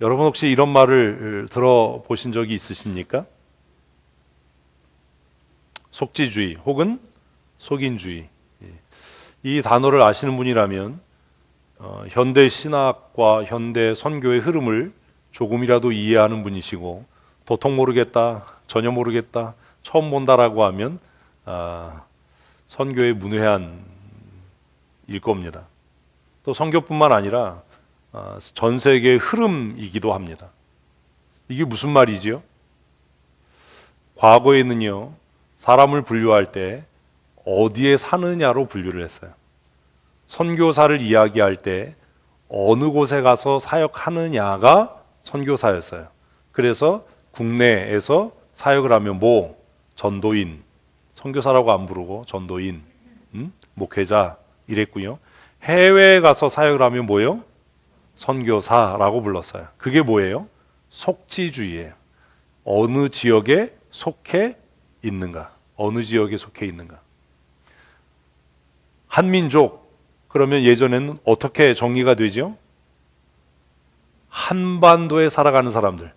여러분 혹시 이런 말을 들어보신 적이 있으십니까? 속지주의 혹은 속인주의. 이 단어를 아시는 분이라면 현대 신학과 현대 선교의 흐름을 조금이라도 이해하는 분이시고, 도통 모르겠다, 전혀 모르겠다, 처음 본다라고 하면 선교의 문외한일 겁니다. 또 선교뿐만 아니라 전 세계의 흐름이기도 합니다. 이게 무슨 말이지요? 과거에는요, 사람을 분류할 때 어디에 사느냐로 분류를 했어요. 선교사를 이야기할 때 어느 곳에 가서 사역하느냐가 선교사였어요. 그래서 국내에서 사역을 하면 전도인, 선교사라고 안 부르고 전도인, 목회자 이랬고요. 해외에 가서 사역을 하면 뭐예요? 선교사라고 불렀어요. 그게 뭐예요? 속지주의예요. 어느 지역에 속해 있는가? 어느 지역에 속해 있는가? 한민족, 그러면 예전에는 어떻게 정의가 되죠? 한반도에 살아가는 사람들.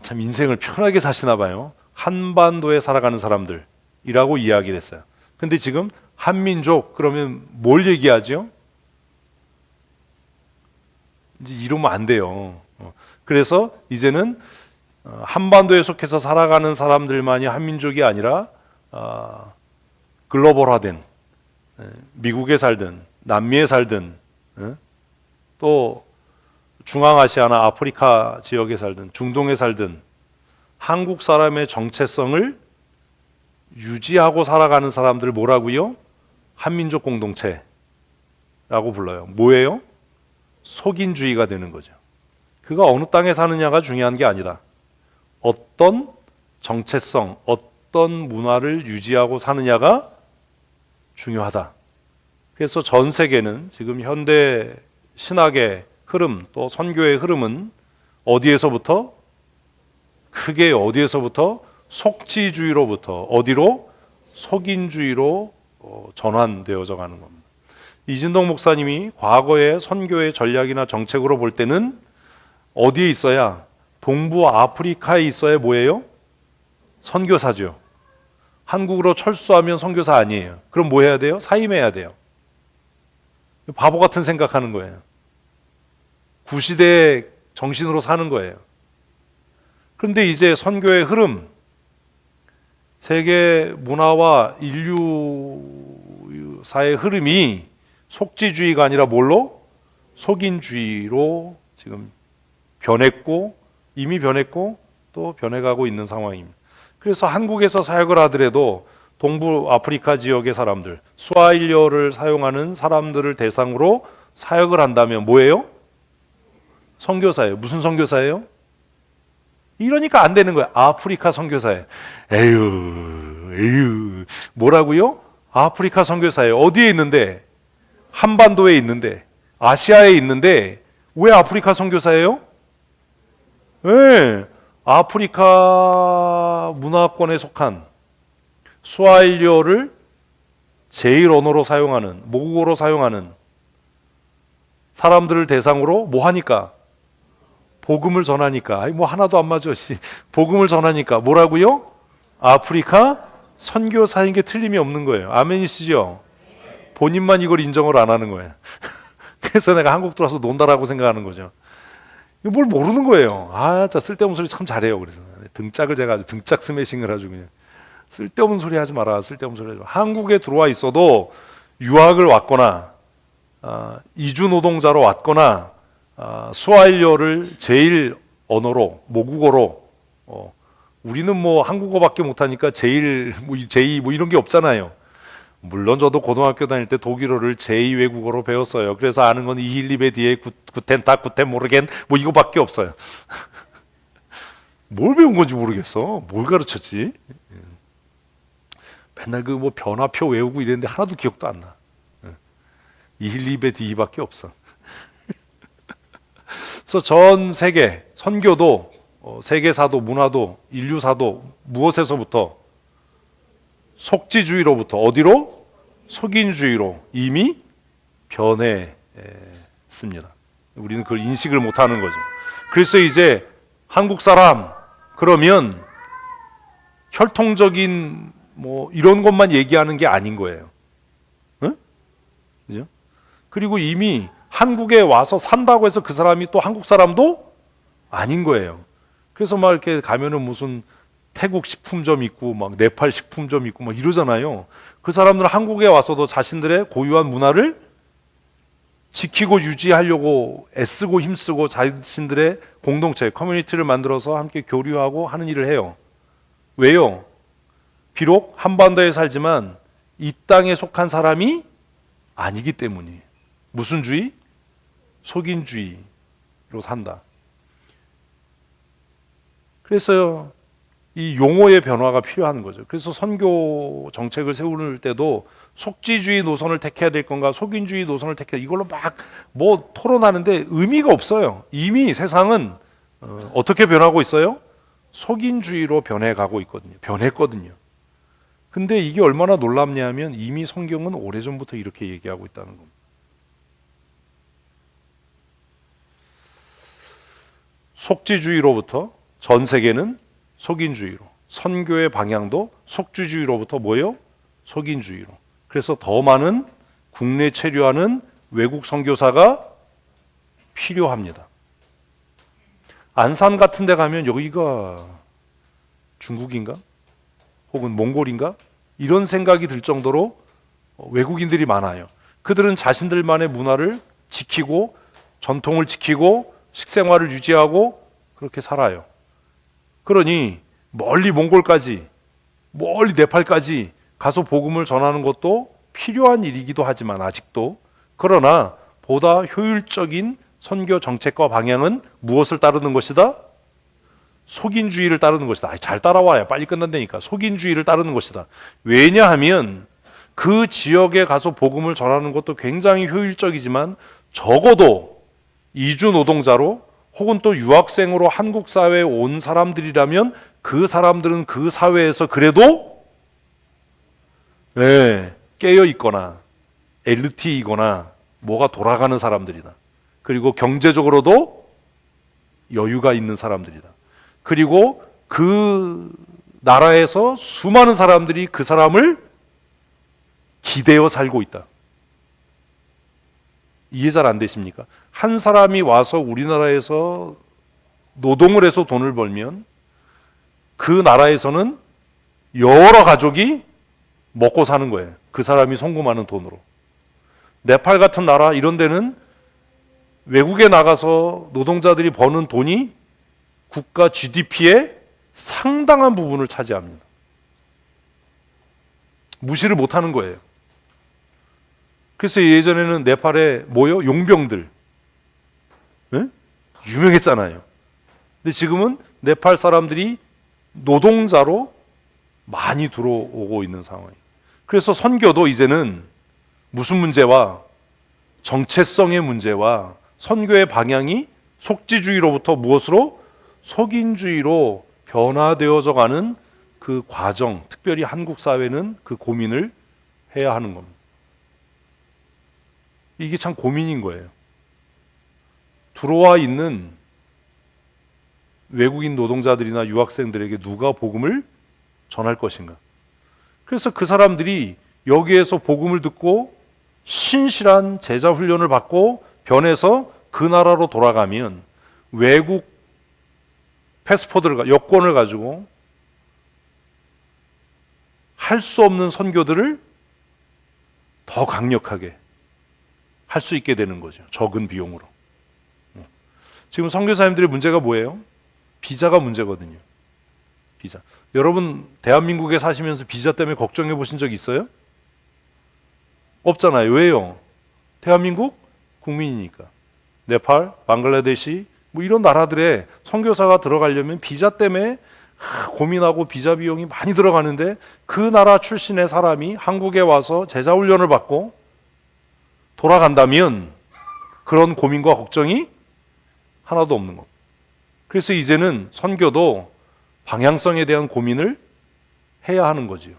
참 인생을 편하게 사시나 봐요. 한반도에 살아가는 사람들이라고 이야기를 했어요. 근데 지금 한민족 그러면 뭘 얘기하죠? 이제 이러면 안 돼요. 그래서 이제는 한반도에 속해서 살아가는 사람들만이 한민족이 아니라 글로벌화된, 미국에 살든 남미에 살든 또 중앙아시아나 아프리카 지역에 살든 중동에 살든 한국 사람의 정체성을 유지하고 살아가는 사람들 뭐라고요? 한민족 공동체라고 불러요. 뭐예요? 속인주의가 되는 거죠. 그가 어느 땅에 사느냐가 중요한 게 아니다. 어떤 정체성, 어떤 문화를 유지하고 사느냐가 중요하다. 그래서 전 세계는 지금 현대 신학의 흐름, 또 선교의 흐름은 어디에서부터? 크게 어디에서부터? 속지주의로부터 어디로? 속인주의로 전환되어져 가는 겁니다. 이진동 목사님이 과거의 선교의 전략이나 정책으로 볼 때는 어디에 있어야? 동부 아프리카에 있어야 뭐예요? 선교사죠. 한국으로 철수하면 선교사 아니에요. 그럼 뭐 해야 돼요? 사임해야 돼요. 바보 같은 생각하는 거예요. 구시대의 정신으로 사는 거예요. 그런데 이제 선교의 흐름, 세계 문화와 인류사의 흐름이 속지주의가 아니라 뭘로? 속인주의로 지금 변했고, 이미 변했고 또 변해가고 있는 상황입니다. 그래서 한국에서 사역을 하더라도 동부 아프리카 지역의 사람들, 스와힐리어를 사용하는 사람들을 대상으로 사역을 한다면 뭐예요? 선교사예요. 무슨 선교사예요? 이러니까 안 되는 거예요. 아프리카 선교사예요. 에휴, 뭐라고요? 아프리카 선교사예요. 어디에 있는데? 한반도에 있는데, 아시아에 있는데 왜 아프리카 선교사예요? 네, 아프리카 문화권에 속한 스와힐리어를 제일 언어로 사용하는, 모국어로 사용하는 사람들을 대상으로 뭐 하니까? 복음을 전하니까. 뭐 하나도 안 맞아. 복음을 전하니까 뭐라고요? 아프리카 선교사인 게 틀림이 없는 거예요. 아멘이시죠? 본인만 이걸 인정을 안 하는 거예요. 그래서 내가 한국 들어와서 논다라고 생각하는 거죠. 뭘 모르는 거예요. 자 쓸데없는 소리 참 잘해요. 그래서 등짝을 제가 아주 등짝 스매싱을 아주 그냥 쓸데없는 소리 하지 마라. 쓸데없는 소리 하지 마라. 한국에 들어와 있어도 유학을 왔거나 이주 노동자로 왔거나 스와힐리어를 제일 언어로 모국어로 우리는 뭐 한국어밖에 못하니까 제일 제2 뭐 이런 게 없잖아요. 물론 저도 고등학교 다닐 때 독일어를 제2 외국어로 배웠어요. 그래서 아는 건 이힐리베 디에 구텐 모르겐 뭐 이거밖에 없어요. 뭘 배운 건지 모르겠어. 뭘 가르쳤지? 맨날 그 뭐 변화표 외우고 이랬는데 하나도 기억도 안 나. 이힐리베 디밖에 없어. 그래서 전 세계 선교도 세계사도 문화도 인류사도 무엇에서부터? 속지주의로부터 어디로? 속인주의로 이미 변했습니다. 우리는 그걸 인식을 못하는 거죠. 그래서 이제 한국 사람 그러면 혈통적인 뭐 이런 것만 얘기하는 게 아닌 거예요. 응? 그죠? 그리고 이미 한국에 와서 산다고 해서 그 사람이 또 한국 사람도 아닌 거예요. 그래서 막 이렇게 가면은 무슨 태국 식품점 있고 막 네팔 식품점 있고 막 이러잖아요. 그 사람들은 한국에 와서도 자신들의 고유한 문화를 지키고 유지하려고 애쓰고 힘쓰고 자신들의 공동체, 커뮤니티를 만들어서 함께 교류하고 하는 일을 해요. 왜요? 비록 한반도에 살지만 이 땅에 속한 사람이 아니기 때문이에요. 무슨 주의? 속인주의로 산다. 그래서 이 용어의 변화가 필요한 거죠. 그래서 선교 정책을 세울 때도 속지주의 노선을 택해야 될 건가 속인주의 노선을 택해야 이걸로 막 뭐 토론하는데 의미가 없어요. 이미 세상은 어떻게 변하고 있어요? 속인주의로 변해가고 있거든요. 변했거든요. 근데 이게 얼마나 놀랍냐면 이미 성경은 오래전부터 이렇게 얘기하고 있다는 겁니다. 속지주의로부터 전 세계는 속인주의로, 선교의 방향도 속지주의로부터 뭐예요? 속인주의로. 그래서 더 많은 국내 체류하는 외국 선교사가 필요합니다. 안산 같은 데 가면 여기가 중국인가? 혹은 몽골인가? 이런 생각이 들 정도로 외국인들이 많아요. 그들은 자신들만의 문화를 지키고 전통을 지키고 식생활을 유지하고 그렇게 살아요. 그러니 멀리 몽골까지 멀리 네팔까지 가서 복음을 전하는 것도 필요한 일이기도 하지만 아직도 그러나 보다 효율적인 선교 정책과 방향은 무엇을 따르는 것이다? 속인주의를 따르는 것이다. 잘 따라와야 빨리 끝난다니까. 속인주의를 따르는 것이다. 왜냐하면 그 지역에 가서 복음을 전하는 것도 굉장히 효율적이지만 적어도 이주 노동자로 혹은 또 유학생으로 한국 사회에 온 사람들이라면 그 사람들은 그 사회에서 그래도 깨어 있거나 엘리트이거나 뭐가 돌아가는 사람들이다. 그리고 경제적으로도 여유가 있는 사람들이다. 그리고 그 나라에서 수많은 사람들이 그 사람을 기대어 살고 있다. 이해 잘 안 되십니까? 한 사람이 와서 우리나라에서 노동을 해서 돈을 벌면 그 나라에서는 여러 가족이 먹고 사는 거예요. 그 사람이 송금하는 돈으로. 네팔 같은 나라 이런 데는 외국에 나가서 노동자들이 버는 돈이 국가 GDP의 상당한 부분을 차지합니다. 무시를 못하는 거예요. 그래서 예전에는 네팔에 뭐요? 용병들 유명했잖아요. 근데 지금은 네팔 사람들이 노동자로 많이 들어오고 있는 상황이에요. 그래서 선교도 이제는 무슨 문제와 정체성의 문제와 선교의 방향이 속지주의로부터 무엇으로? 속인주의로 변화되어져 가는 그 과정, 특별히 한국 사회는 그 고민을 해야 하는 겁니다. 이게 참 고민인 거예요. 들어와 있는 외국인 노동자들이나 유학생들에게 누가 복음을 전할 것인가? 그래서 그 사람들이 여기에서 복음을 듣고 신실한 제자 훈련을 받고 변해서 그 나라로 돌아가면 외국 패스포드를 여권을 가지고 할 수 없는 선교들을 더 강력하게 할 수 있게 되는 거죠. 적은 비용으로. 지금 선교사님들의 문제가 뭐예요? 비자가 문제거든요. 비자. 여러분 대한민국에 사시면서 비자 때문에 걱정해 보신 적 있어요? 없잖아요. 왜요? 대한민국 국민이니까. 네팔, 방글라데시 뭐 이런 나라들에 선교사가 들어가려면 비자 때문에 고민하고 비자 비용이 많이 들어가는데 그 나라 출신의 사람이 한국에 와서 제자 훈련을 받고 돌아간다면 그런 고민과 걱정이 하나도 없는 겁니다. 그래서 이제는 선교도 방향성에 대한 고민을 해야 하는 거지요.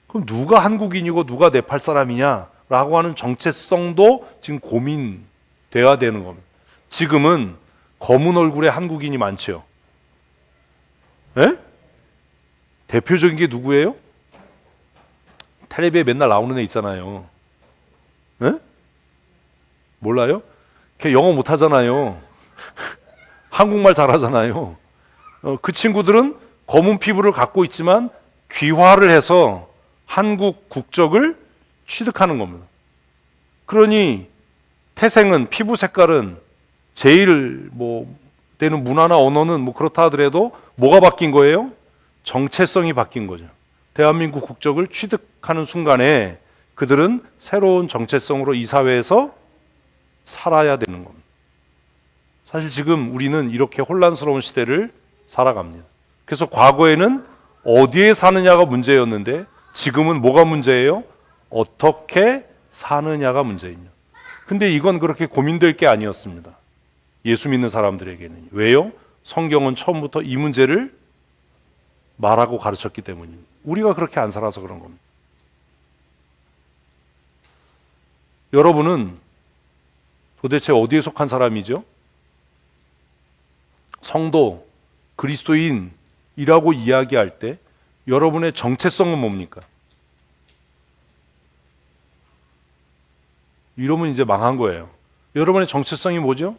그럼 누가 한국인이고 누가 네팔 사람이냐라고 하는 정체성도 지금 고민돼야 되는 겁니다. 지금은 검은 얼굴의 한국인이 많죠. 예? 대표적인 게 누구예요? 텔레비에 맨날 나오는 애 있잖아요. 예? 몰라요? 걔 영어 못하잖아요. 한국말 잘하잖아요. 그 친구들은 검은 피부를 갖고 있지만 귀화를 해서 한국 국적을 취득하는 겁니다. 그러니 태생은, 피부 색깔은, 제일 되는 문화나 언어는 그렇다 하더라도 뭐가 바뀐 거예요? 정체성이 바뀐 거죠. 대한민국 국적을 취득하는 순간에 그들은 새로운 정체성으로 이 사회에서 살아야 되는 겁니다. 사실 지금 우리는 이렇게 혼란스러운 시대를 살아갑니다. 그래서 과거에는 어디에 사느냐가 문제였는데 지금은 뭐가 문제예요? 어떻게 사느냐가 문제입니다. 근데 이건 그렇게 고민될 게 아니었습니다. 예수 믿는 사람들에게는. 왜요? 성경은 처음부터 이 문제를 말하고 가르쳤기 때문입니다. 우리가 그렇게 안 살아서 그런 겁니다. 여러분은 도대체 어디에 속한 사람이죠? 성도, 그리스도인이라고 이야기할 때 여러분의 정체성은 뭡니까? 이러면 이제 망한 거예요. 여러분의 정체성이 뭐죠?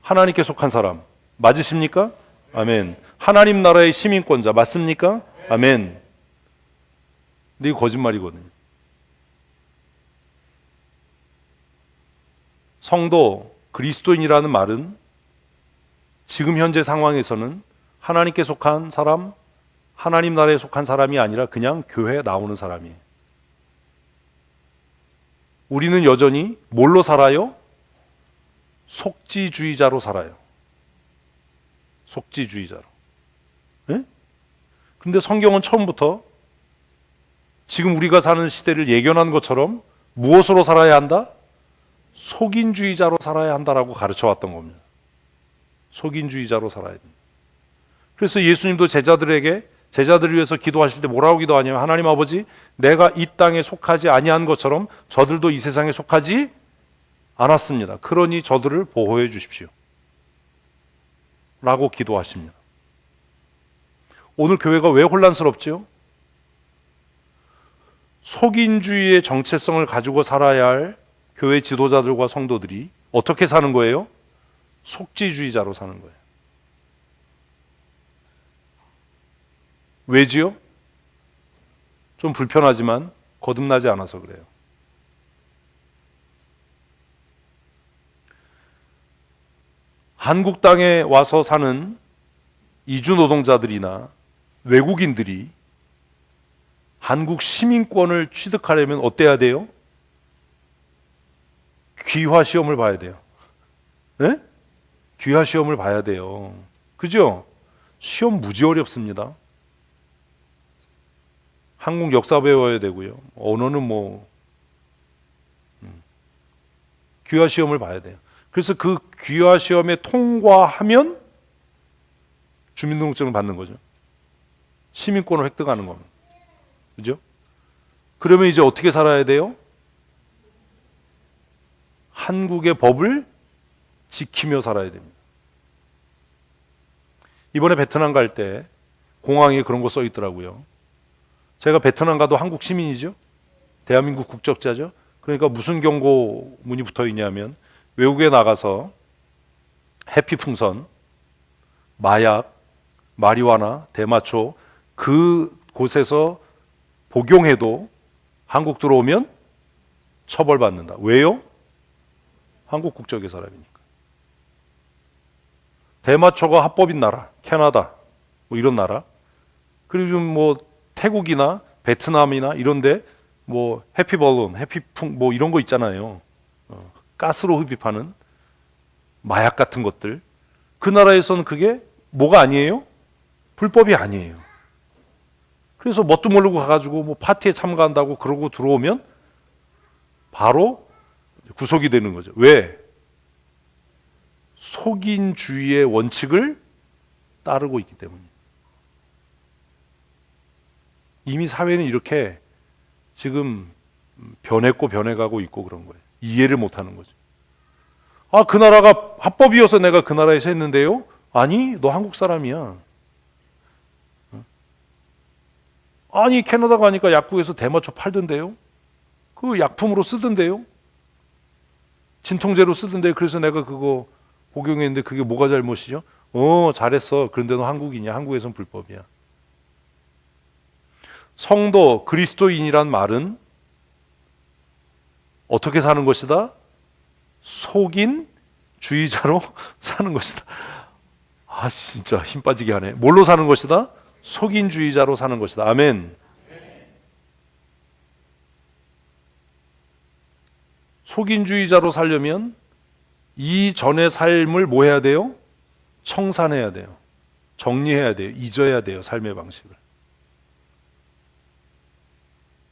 하나님께 속한 사람. 맞으십니까? 아멘. 하나님 나라의 시민권자. 맞습니까? 아멘. 근데 이거 거짓말이거든요. 성도, 그리스도인이라는 말은 지금 현재 상황에서는 하나님께 속한 사람, 하나님 나라에 속한 사람이 아니라 그냥 교회에 나오는 사람이에요. 우리는 여전히 뭘로 살아요? 속지주의자로 살아요. 속지주의자로. 네? 근데 성경은 처음부터 지금 우리가 사는 시대를 예견한 것처럼 무엇으로 살아야 한다? 속인주의자로 살아야 한다라고 가르쳐 왔던 겁니다. 속인주의자로 살아야 됩니다. 그래서 예수님도 제자들을 위해서 기도하실 때 뭐라고 기도하냐면 하나님 아버지, 내가 이 땅에 속하지 아니한 것처럼 저들도 이 세상에 속하지 않았습니다. 그러니 저들을 보호해 주십시오. 라고 기도하십니다. 오늘 교회가 왜 혼란스럽죠? 속인주의의 정체성을 가지고 살아야 할 교회 지도자들과 성도들이 어떻게 사는 거예요? 속지주의자로 사는 거예요. 왜지요? 좀 불편하지만 거듭나지 않아서 그래요. 한국 땅에 와서 사는 이주 노동자들이나 외국인들이 한국 시민권을 취득하려면 어때야 돼요? 귀화 시험을 봐야 돼요. 네? 귀화 시험을 봐야 돼요. 그죠? 시험 무지 어렵습니다. 한국 역사 배워야 되고요. 언어는 귀화 시험을 봐야 돼요. 그래서 그 귀화 시험에 통과하면 주민등록증을 받는 거죠. 시민권을 획득하는 겁니다. 그죠? 그러면 이제 어떻게 살아야 돼요? 한국의 법을 지키며 살아야 됩니다. 이번에 베트남 갈 때 공항에 그런 거 써 있더라고요. 제가 베트남 가도 한국 시민이죠. 대한민국 국적자죠. 그러니까 무슨 경고문이 붙어 있냐면 외국에 나가서 해피풍선, 마약, 마리화나, 대마초 그 곳에서 복용해도 한국 들어오면 처벌받는다. 왜요? 한국 국적의 사람이니까. 대마초가 합법인 나라, 캐나다, 이런 나라. 그리고 좀 태국이나 베트남이나 이런데 해피벌룬, 해피풍 이런 거 있잖아요. 가스로 흡입하는 마약 같은 것들. 그 나라에서는 그게 뭐가 아니에요? 불법이 아니에요. 그래서 뭣도 모르고 가가지고 파티에 참가한다고 그러고 들어오면 바로 구속이 되는 거죠. 왜? 속인주의의 원칙을 따르고 있기 때문이에요. 이미 사회는 이렇게 지금 변했고 변해가고 있고 그런 거예요. 이해를 못하는 거죠. 아, 그 나라가 합법이어서 내가 그 나라에서 했는데요. 아니, 너 한국 사람이야. 아니, 캐나다 가니까 약국에서 대마초 팔던데요. 그 약품으로 쓰던데요. 진통제로 쓰던데 그래서 내가 그거 복용했는데 그게 뭐가 잘못이죠? 잘했어. 그런데 너 한국인이야. 한국에선 불법이야. 성도, 그리스도인이란 말은 어떻게 사는 것이다? 속인 주의자로 사는 것이다. 아, 진짜 힘 빠지게 하네. 뭘로 사는 것이다? 속인 주의자로 사는 것이다. 아멘. 속인 주의자로 살려면 이 전의 삶을 뭐 해야 돼요? 청산해야 돼요. 정리해야 돼요. 잊어야 돼요. 삶의 방식을.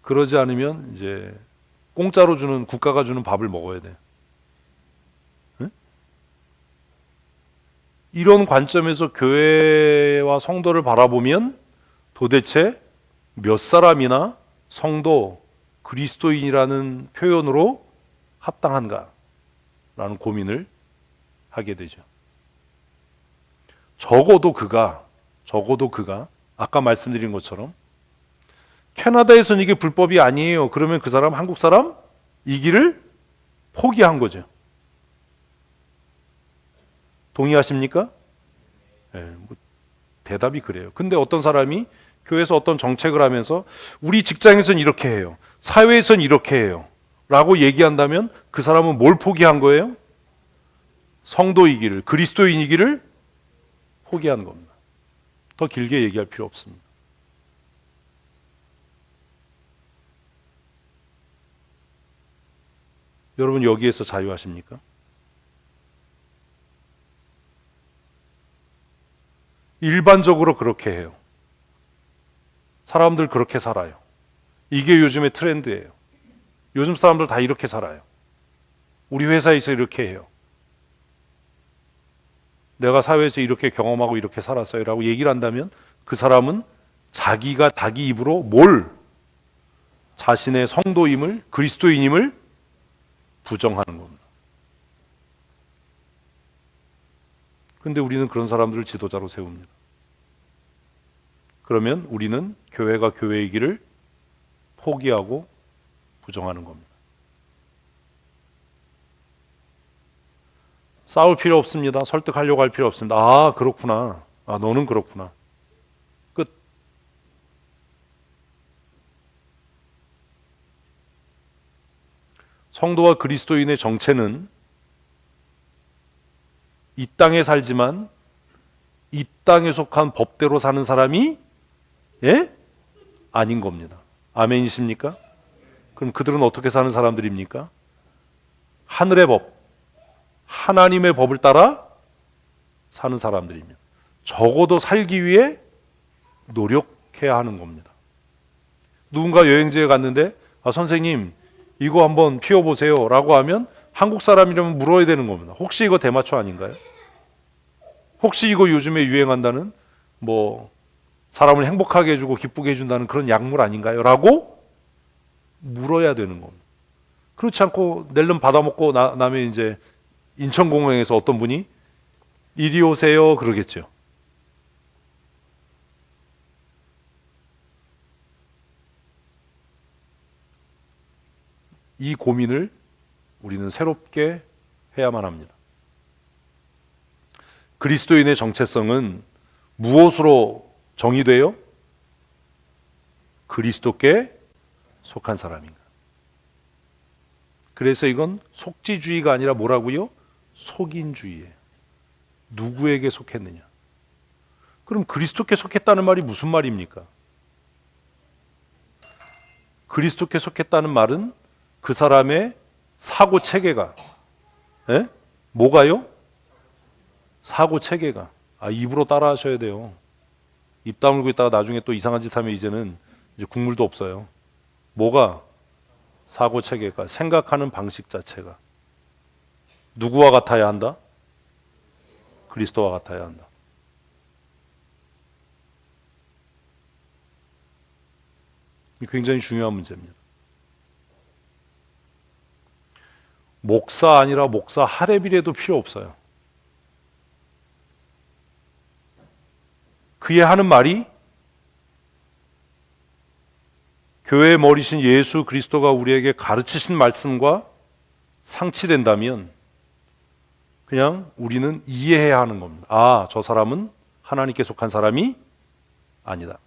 그러지 않으면 이제 공짜로 주는, 국가가 주는 밥을 먹어야 돼요. 응? 이런 관점에서 교회와 성도를 바라보면 도대체 몇 사람이나 성도, 그리스도인이라는 표현으로 합당한가? 라는 고민을 하게 되죠. 적어도 그가 아까 말씀드린 것처럼 캐나다에서는 이게 불법이 아니에요. 그러면 그 사람 한국 사람 이 길을 포기한 거죠. 동의하십니까? 뭐 대답이 그래요. 근데 어떤 사람이 교회에서 어떤 정책을 하면서 우리 직장에서는 이렇게 해요. 사회에서는 이렇게 해요. 라고 얘기한다면 그 사람은 뭘 포기한 거예요? 성도이기를, 그리스도인이기를 포기한 겁니다. 더 길게 얘기할 필요 없습니다. 여러분 여기에서 자유하십니까? 일반적으로 그렇게 해요. 사람들 그렇게 살아요. 이게 요즘의 트렌드예요. 요즘 사람들 다 이렇게 살아요. 우리 회사에서 이렇게 해요. 내가 사회에서 이렇게 경험하고 이렇게 살았어요 라고 얘기를 한다면 그 사람은 자기가 자기 입으로 자신의 성도임을, 그리스도인임을 부정하는 겁니다. 그런데 우리는 그런 사람들을 지도자로 세웁니다. 그러면 우리는 교회가 교회이기를 포기하고 부정하는 겁니다. 싸울 필요 없습니다. 설득하려고 할 필요 없습니다. 아, 그렇구나. 아, 너는 그렇구나. 끝. 성도와 그리스도인의 정체는 이 땅에 살지만 이 땅에 속한 법대로 사는 사람이 아닌 겁니다. 아멘이십니까? 그럼 그들은 어떻게 사는 사람들입니까? 하늘의 법, 하나님의 법을 따라 사는 사람들입니다. 적어도 살기 위해 노력해야 하는 겁니다. 누군가 여행지에 갔는데 선생님 이거 한번 피워보세요 라고 하면 한국 사람이라면 물어야 되는 겁니다. 혹시 이거 대마초 아닌가요? 혹시 이거 요즘에 유행한다는 뭐 사람을 행복하게 해주고 기쁘게 해준다는 그런 약물 아닌가요? 라고 물어야 되는 겁니다. 그렇지 않고 낼름 받아먹고 나면 이제 인천공항에서 어떤 분이 이리 오세요 그러겠죠. 이 고민을 우리는 새롭게 해야만 합니다. 그리스도인의 정체성은 무엇으로 정의돼요? 그리스도께 속한 사람인가. 그래서 이건 속지주의가 아니라 뭐라고요? 속인주의예요. 누구에게 속했느냐. 그럼 그리스도께 속했다는 말이 무슨 말입니까? 그리스도께 속했다는 말은 그 사람의 사고 체계가 뭐가요? 사고 체계가 입으로 따라 하셔야 돼요. 입 다물고 있다가 나중에 또 이상한 짓 하면 이제는 이제 국물도 없어요. 뭐가? 사고 체계가, 생각하는 방식 자체가 누구와 같아야 한다? 그리스도와 같아야 한다. 이 굉장히 중요한 문제입니다. 목사 아니라 목사 하레비레도 필요 없어요. 그의 하는 말이 교회의 머리신 예수 그리스도가 우리에게 가르치신 말씀과 상치된다면 그냥 우리는 이해해야 하는 겁니다. 아, 저 사람은 하나님께 속한 사람이 아니다.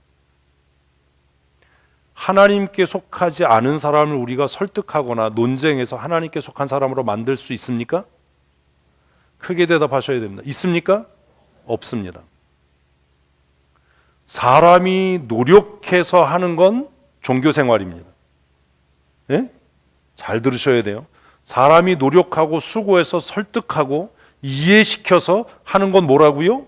하나님께 속하지 않은 사람을 우리가 설득하거나 논쟁해서 하나님께 속한 사람으로 만들 수 있습니까? 크게 대답하셔야 됩니다. 있습니까? 없습니다. 사람이 노력해서 하는 건 종교생활입니다. 예? 잘 들으셔야 돼요. 사람이 노력하고 수고해서 설득하고 이해시켜서 하는 건 뭐라고요?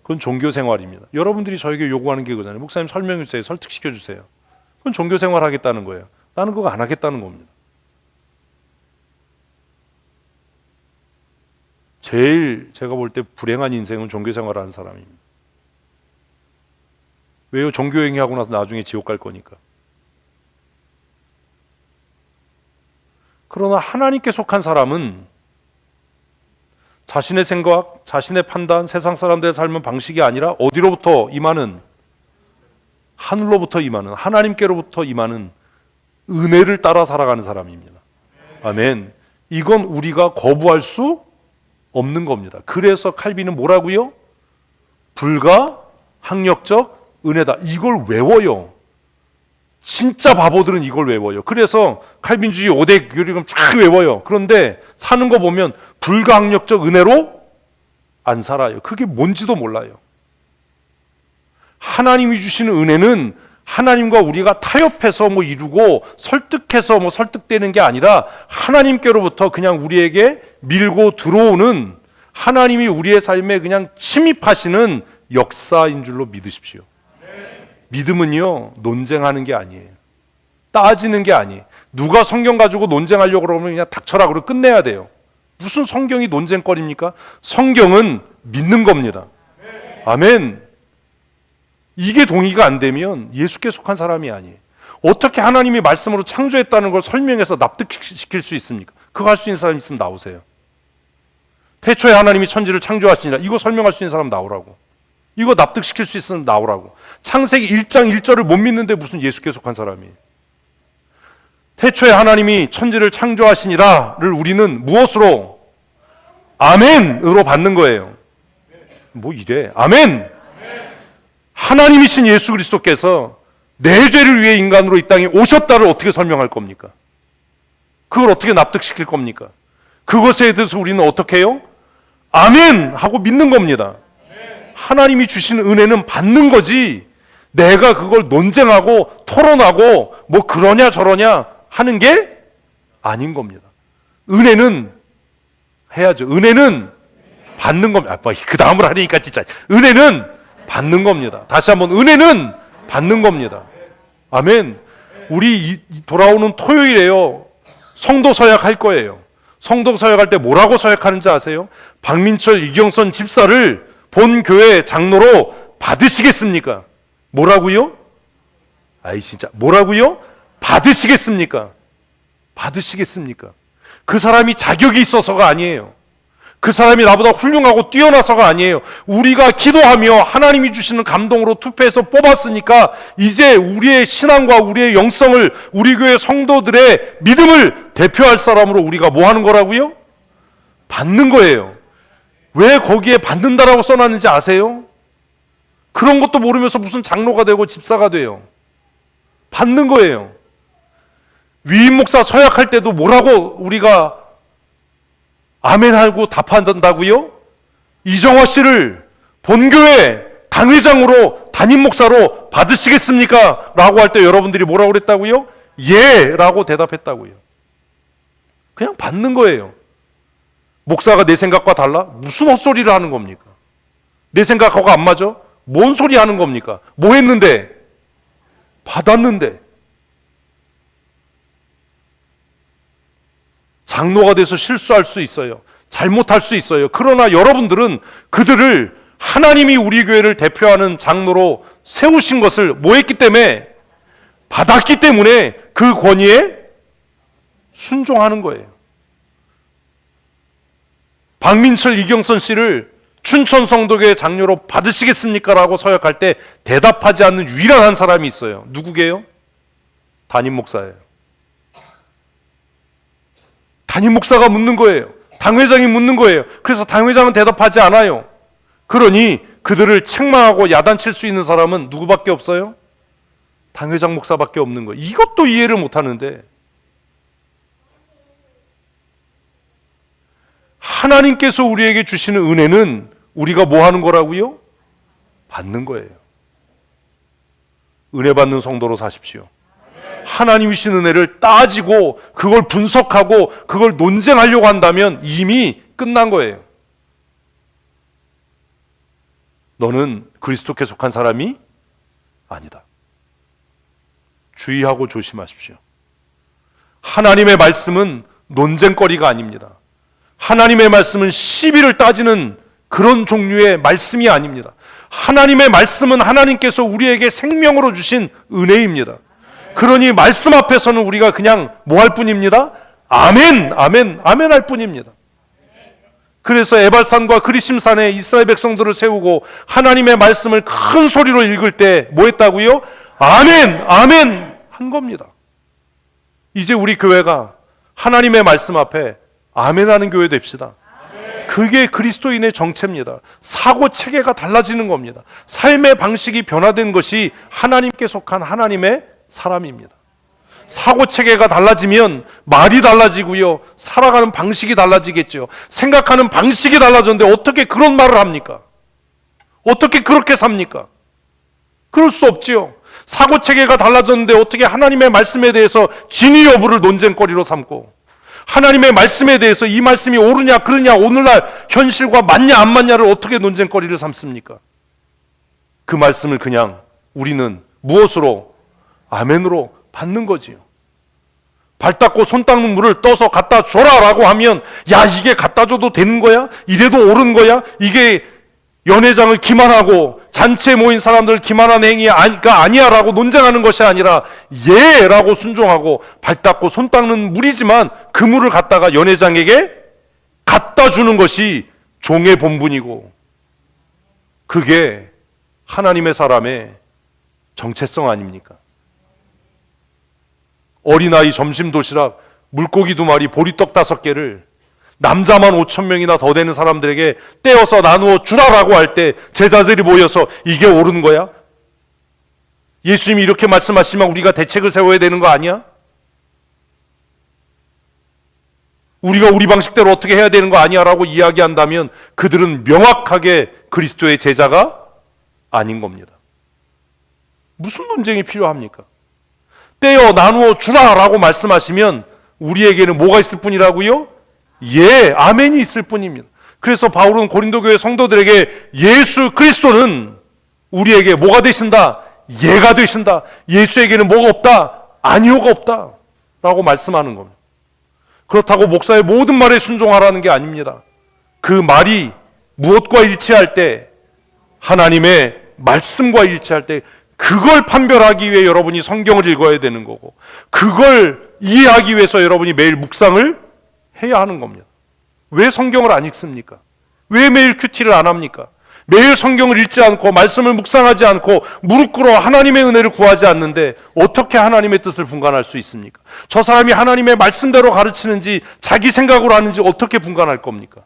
그건 종교생활입니다. 여러분들이 저에게 요구하는 게 그거잖아요. 목사님 설명해 주세요. 설득시켜 주세요. 그건 종교생활 하겠다는 거예요. 나는 그거 안 하겠다는 겁니다. 제일 제가 볼 때 불행한 인생은 종교생활 하는 사람입니다. 왜요? 종교행위 하고 나서 나중에 지옥 갈 거니까. 그러나 하나님께 속한 사람은 자신의 생각, 자신의 판단, 세상 사람들의 삶은 방식이 아니라 어디로부터 임하는? 하늘로부터 임하는, 하나님께로부터 임하는 은혜를 따라 살아가는 사람입니다. 아멘. 이건 우리가 거부할 수 없는 겁니다. 그래서 칼빈은 뭐라고요? 불가항력적 은혜다. 이걸 외워요. 진짜 바보들은 이걸 외워요. 그래서 칼빈주의 5대 교리금 쫙 외워요. 그런데 사는 거 보면 불가항력적 은혜로 안 살아요. 그게 뭔지도 몰라요. 하나님이 주시는 은혜는 하나님과 우리가 타협해서 이루고 설득해서 설득되는 게 아니라 하나님께로부터 그냥 우리에게 밀고 들어오는, 하나님이 우리의 삶에 그냥 침입하시는 역사인 줄로 믿으십시오. 믿음은요, 논쟁하는 게 아니에요. 따지는 게 아니에요. 누가 성경 가지고 논쟁하려고 그러면 그냥 닥쳐라 그러고 끝내야 돼요. 무슨 성경이 논쟁거리입니까? 성경은 믿는 겁니다. 아멘. 이게 동의가 안 되면 예수께 속한 사람이 아니에요. 어떻게 하나님이 말씀으로 창조했다는 걸 설명해서 납득시킬 수 있습니까? 그거 할 수 있는 사람 있으면 나오세요. 태초에 하나님이 천지를 창조하시니라, 이거 설명할 수 있는 사람 나오라고. 이거 납득시킬 수 있으면 나오라고. 창세기 1장 1절을 못 믿는데 무슨 예수께 속한 사람이에요. 태초에 하나님이 천지를 창조하시니라를 우리는 무엇으로? 아멘으로 받는 거예요. 뭐 이래? 아멘. 하나님이신 예수 그리스도께서 내 죄를 위해 인간으로 이 땅에 오셨다를 어떻게 설명할 겁니까? 그걸 어떻게 납득시킬 겁니까? 그것에 대해서 우리는 어떻게 해요? 아멘 하고 믿는 겁니다. 하나님이 주신 은혜는 받는 거지, 내가 그걸 논쟁하고 토론하고 뭐 그러냐 저러냐 하는 게 아닌 겁니다. 은혜는 해야죠. 은혜는 받는 겁니다. 그 다음을 하니까 진짜. 은혜는 받는 겁니다. 다시 한번, 은혜는 받는 겁니다. 아멘. 우리 돌아오는 토요일에요, 성도 서약 할 거예요. 성도 서약할 때 뭐라고 서약하는지 아세요? 박민철, 이경선 집사를 본 교회 장로로 받으시겠습니까? 뭐라고요? 아이 진짜 뭐라고요? 받으시겠습니까? 받으시겠습니까? 그 사람이 자격이 있어서가 아니에요. 그 사람이 나보다 훌륭하고 뛰어나서가 아니에요. 우리가 기도하며 하나님이 주시는 감동으로 투표해서 뽑았으니까 이제 우리의 신앙과 우리의 영성을, 우리 교회 성도들의 믿음을 대표할 사람으로 우리가 뭐 하는 거라고요? 받는 거예요. 왜 거기에 받는다라고 써놨는지 아세요? 그런 것도 모르면서 무슨 장로가 되고 집사가 돼요. 받는 거예요. 위임 목사 서약할 때도 뭐라고 우리가 아멘하고 답한다고요? 이정화 씨를 본교회 당회장으로, 담임 목사로 받으시겠습니까? 라고 할 때 여러분들이 뭐라고 그랬다고요? 예! 라고 대답했다고요. 그냥 받는 거예요. 목사가 내 생각과 달라? 무슨 헛소리를 하는 겁니까? 내 생각하고 안 맞아? 뭔 소리 하는 겁니까? 뭐 했는데? 받았는데. 장로가 돼서 실수할 수 있어요. 잘못할 수 있어요. 그러나 여러분들은 그들을 하나님이 우리 교회를 대표하는 장로로 세우신 것을 뭐 했기 때문에? 받았기 때문에 그 권위에 순종하는 거예요. 박민철, 이경선 씨를 춘천 성도교회 장로로 받으시겠습니까? 라고 서약할 때 대답하지 않는 유일한 한 사람이 있어요. 누구게요? 담임 목사예요. 담임 목사가 묻는 거예요. 당회장이 묻는 거예요. 그래서 당회장은 대답하지 않아요. 그러니 그들을 책망하고 야단칠 수 있는 사람은 누구밖에 없어요? 당회장 목사밖에 없는 거예요. 이것도 이해를 못하는데, 하나님께서 우리에게 주시는 은혜는 우리가 뭐 하는 거라고요? 받는 거예요. 은혜 받는 성도로 사십시오. 하나님이 주신 은혜를 따지고 그걸 분석하고 그걸 논쟁하려고 한다면 이미 끝난 거예요. 너는 그리스도께 속한 사람이 아니다. 주의하고 조심하십시오. 하나님의 말씀은 논쟁거리가 아닙니다. 하나님의 말씀은 시비를 따지는 그런 종류의 말씀이 아닙니다. 하나님의 말씀은 하나님께서 우리에게 생명으로 주신 은혜입니다. 그러니 말씀 앞에서는 우리가 그냥 뭐 할 뿐입니다? 아멘, 아멘, 아멘 할 뿐입니다. 그래서 에발산과 그리심산에 이스라엘 백성들을 세우고 하나님의 말씀을 큰 소리로 읽을 때 뭐 했다고요? 아멘, 아멘 한 겁니다. 이제 우리 교회가 하나님의 말씀 앞에 아멘하는 교회 됩시다. 그게 그리스도인의 정체입니다. 사고 체계가 달라지는 겁니다. 삶의 방식이 변화된 것이 하나님께 속한 하나님의 사람입니다. 사고 체계가 달라지면 말이 달라지고요, 살아가는 방식이 달라지겠죠. 생각하는 방식이 달라졌는데 어떻게 그런 말을 합니까? 어떻게 그렇게 삽니까? 그럴 수 없지요. 사고 체계가 달라졌는데 어떻게 하나님의 말씀에 대해서 진위 여부를 논쟁거리로 삼고, 하나님의 말씀에 대해서 이 말씀이 옳으냐 그르냐 오늘날 현실과 맞냐 안 맞냐를 어떻게 논쟁거리를 삼습니까? 그 말씀을 그냥 우리는 무엇으로? 아멘으로 받는 거지요. 발 닦고 손 닦는 물을 떠서 갖다 줘라 라고 하면, 야 이게 갖다 줘도 되는 거야? 이래도 옳은 거야? 이게 연회장을 기만하고 잔치에 모인 사람들 기만한 행위가 아니야 라고 논쟁하는 것이 아니라 예 라고 순종하고, 발 닦고 손 닦는 물이지만 그 물을 갖다가 연회장에게 갖다 주는 것이 종의 본분이고, 그게 하나님의 사람의 정체성 아닙니까? 어린아이 점심 도시락 물고기 2마리 보리떡 5개를 남자만 5,000명이나 더 되는 사람들에게 떼어서 나누어 주라라고 할 때 제자들이 모여서 이게 옳은 거야? 예수님이 이렇게 말씀하시면 우리가 대책을 세워야 되는 거 아니야? 우리가 우리 방식대로 어떻게 해야 되는 거 아니야? 라고 이야기한다면 그들은 명확하게 그리스도의 제자가 아닌 겁니다. 무슨 논쟁이 필요합니까? 떼어 나누어 주라라고 말씀하시면 우리에게는 뭐가 있을 뿐이라고요? 예, 아멘이 있을 뿐입니다. 그래서 바울은 고린도 교회 성도들에게 예수 그리스도는 우리에게 뭐가 되신다? 예가 되신다. 예수에게는 뭐가 없다? 아니오가 없다 라고 말씀하는 겁니다. 그렇다고 목사의 모든 말에 순종하라는 게 아닙니다. 그 말이 무엇과 일치할 때, 하나님의 말씀과 일치할 때 그걸 판별하기 위해 여러분이 성경을 읽어야 되는 거고, 그걸 이해하기 위해서 여러분이 매일 묵상을 해야 하는 겁니다. 왜 성경을 안 읽습니까? 왜 매일 큐티를 안 합니까? 매일 성경을 읽지 않고 말씀을 묵상하지 않고 무릎 꿇어 하나님의 은혜를 구하지 않는데 어떻게 하나님의 뜻을 분간할 수 있습니까? 저 사람이 하나님의 말씀대로 가르치는지 자기 생각으로 하는지 어떻게 분간할 겁니까?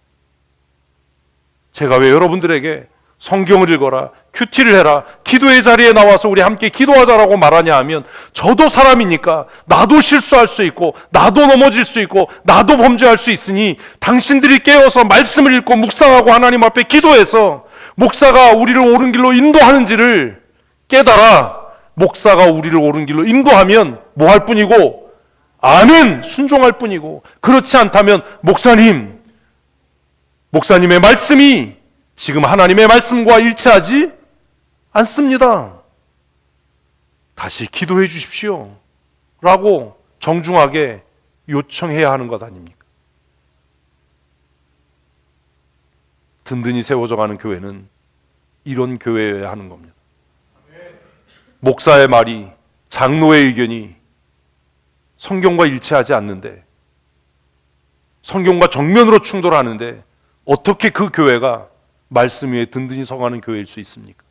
제가 왜 여러분들에게 성경을 읽어라, 큐티를 해라, 기도의 자리에 나와서 우리 함께 기도하자라고 말하냐 하면, 저도 사람이니까 나도 실수할 수 있고 나도 넘어질 수 있고 나도 범죄할 수 있으니 당신들이 깨어서 말씀을 읽고 묵상하고 하나님 앞에 기도해서 목사가 우리를 옳은 길로 인도하는지를 깨달아 목사가 우리를 옳은 길로 인도하면 뭐 할 뿐이고, 아멘 순종할 뿐이고, 그렇지 않다면 목사님의 말씀이 지금 하나님의 말씀과 일치하지 않습니다. 다시 기도해 주십시오 라고 정중하게 요청해야 하는 것 아닙니까? 든든히 세워져 가는 교회는 이런 교회여야 하는 겁니다. 목사의 말이, 장로의 의견이 성경과 일치하지 않는데, 성경과 정면으로 충돌하는데 어떻게 그 교회가 말씀 위에 든든히 서가는 교회일 수 있습니까?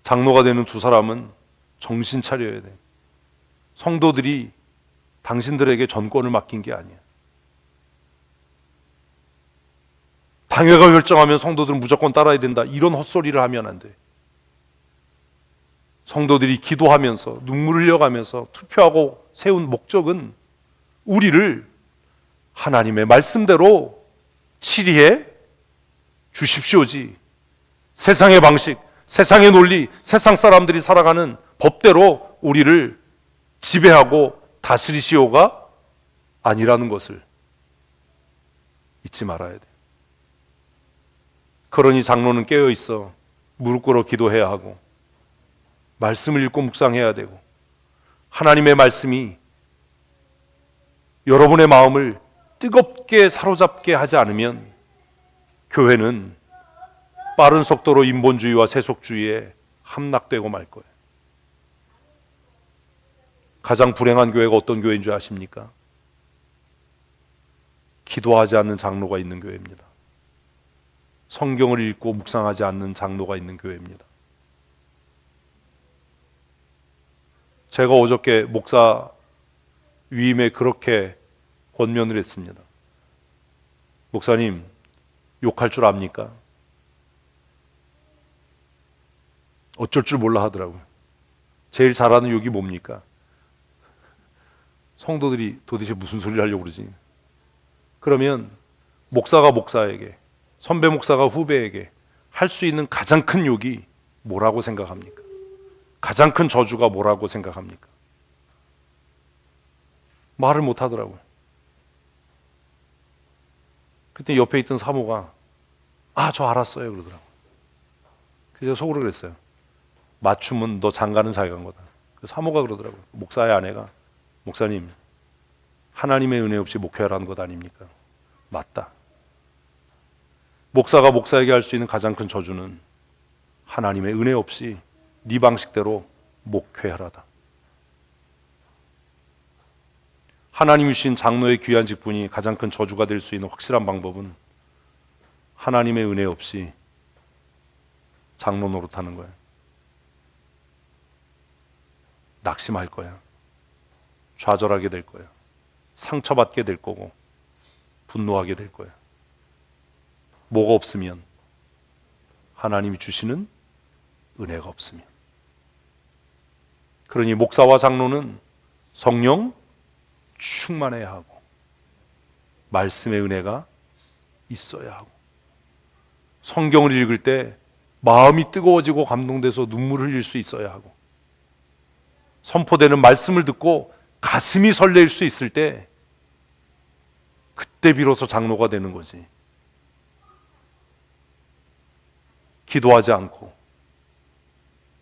장로가 되는 두 사람은 정신 차려야 돼. 성도들이 당신들에게 전권을 맡긴 게 아니야. 당회가 결정하면 성도들은 무조건 따라야 된다, 이런 헛소리를 하면 안 돼. 성도들이 기도하면서 눈물을 흘려가면서 투표하고 세운 목적은 우리를 하나님의 말씀대로 치리해 주십시오지, 세상의 방식, 세상의 논리, 세상 사람들이 살아가는 법대로 우리를 지배하고 다스리시오가 아니라는 것을 잊지 말아야 돼. 그러니 장로는 깨어 있어 무릎 꿇어 기도해야 하고, 말씀을 읽고 묵상해야 되고, 하나님의 말씀이 여러분의 마음을 뜨겁게 사로잡게 하지 않으면 교회는 빠른 속도로 인본주의와 세속주의에 함락되고 말 거예요. 가장 불행한 교회가 어떤 교회인 줄 아십니까? 기도하지 않는 장로가 있는 교회입니다. 성경을 읽고 묵상하지 않는 장로가 있는 교회입니다. 제가 어저께 목사 위임에 그렇게 권면을 했습니다. 목사님, 욕할 줄 압니까? 어쩔 줄 몰라 하더라고요. 제일 잘하는 욕이 뭡니까? 성도들이 도대체 무슨 소리를 하려고 그러지? 그러면 목사가 목사에게, 선배 목사가 후배에게 할 수 있는 가장 큰 욕이 뭐라고 생각합니까? 가장 큰 저주가 뭐라고 생각합니까? 말을 못 하더라고요. 그때 옆에 있던 사모가 저 알았어요 그러더라고요. 그래서 속으로 그랬어요. 맞춤은 너 장가는 잘 간 거다. 그 사모가 그러더라고요. 목사의 아내가, 목사님, 하나님의 은혜 없이 목회하라는 것 아닙니까? 맞다. 목사가 목사에게 할 수 있는 가장 큰 저주는 하나님의 은혜 없이 네 방식대로 목회하라다. 하나님이 주신 장로의 귀한 직분이 가장 큰 저주가 될 수 있는 확실한 방법은 하나님의 은혜 없이 장로 노릇하는 거야. 낙심할 거야. 좌절하게 될 거야. 상처받게 될 거고 분노하게 될 거야. 뭐가 없으면? 하나님이 주시는 은혜가 없으면. 그러니 목사와 장로는 성령 충만해야 하고, 말씀의 은혜가 있어야 하고, 성경을 읽을 때 마음이 뜨거워지고 감동돼서 눈물을 흘릴 수 있어야 하고, 선포되는 말씀을 듣고 가슴이 설레일 수 있을 때, 그때 비로소 장로가 되는 거지. 기도하지 않고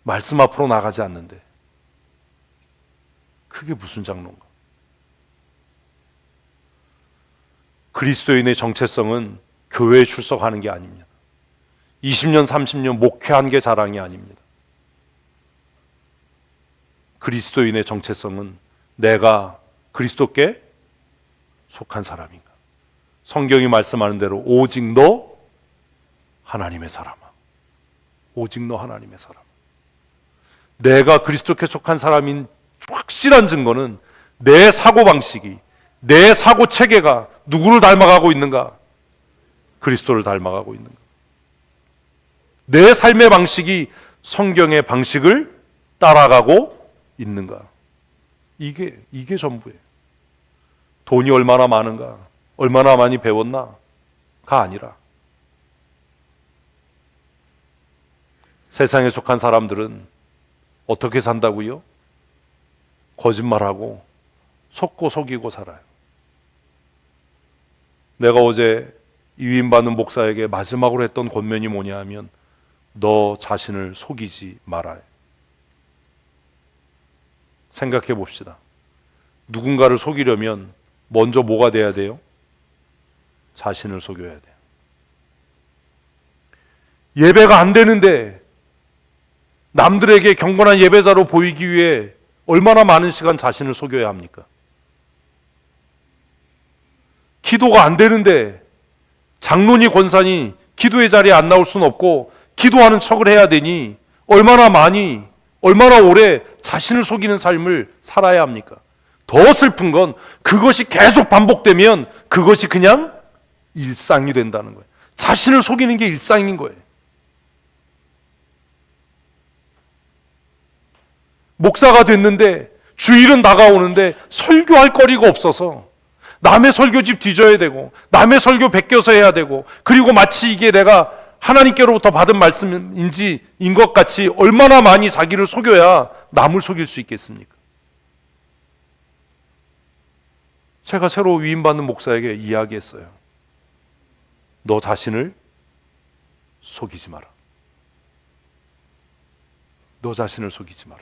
말씀 앞으로 나가지 않는데 그게 무슨 장로인가? 그리스도인의 정체성은 교회에 출석하는 게 아닙니다. 20년, 30년 목회한 게 자랑이 아닙니다. 그리스도인의 정체성은 내가 그리스도께 속한 사람인가? 성경이 말씀하는 대로 오직 너 하나님의 사람아. 오직 너 하나님의 사람. 내가 그리스도께 속한 사람인 확실한 증거는 내 사고방식이, 내 사고 체계가 누구를 닮아가고 있는가? 그리스도를 닮아가고 있는가? 내 삶의 방식이 성경의 방식을 따라가고 있는가? 이게 전부예요. 돈이 얼마나 많은가? 얼마나 많이 배웠나? 가 아니라, 세상에 속한 사람들은 어떻게 산다고요? 거짓말하고 속고 속이고 살아요. 내가 어제 위임받는 목사에게 마지막으로 했던 권면이 뭐냐 하면, 너 자신을 속이지 말아요. 생각해 봅시다. 누군가를 속이려면 먼저 뭐가 돼야 돼요? 자신을 속여야 돼요. 예배가 안 되는데 남들에게 경건한 예배자로 보이기 위해 얼마나 많은 시간 자신을 속여야 합니까? 기도가 안 되는데 장로니 권사니 기도의 자리에 안 나올 수는 없고 기도하는 척을 해야 되니 얼마나 많이, 얼마나 오래 자신을 속이는 삶을 살아야 합니까? 더 슬픈 건 그것이 계속 반복되면 그것이 그냥 일상이 된다는 거예요. 자신을 속이는 게 일상인 거예요. 목사가 됐는데 주일은 다가오는데 설교할 거리가 없어서 남의 설교집 뒤져야 되고 남의 설교 베껴서 해야 되고, 그리고 마치 이게 내가 하나님께로부터 받은 말씀인지인 것 같이 얼마나 많이 자기를 속여야 남을 속일 수 있겠습니까? 제가 새로 위임받는 목사에게 이야기했어요. 너 자신을 속이지 마라. 너 자신을 속이지 마라.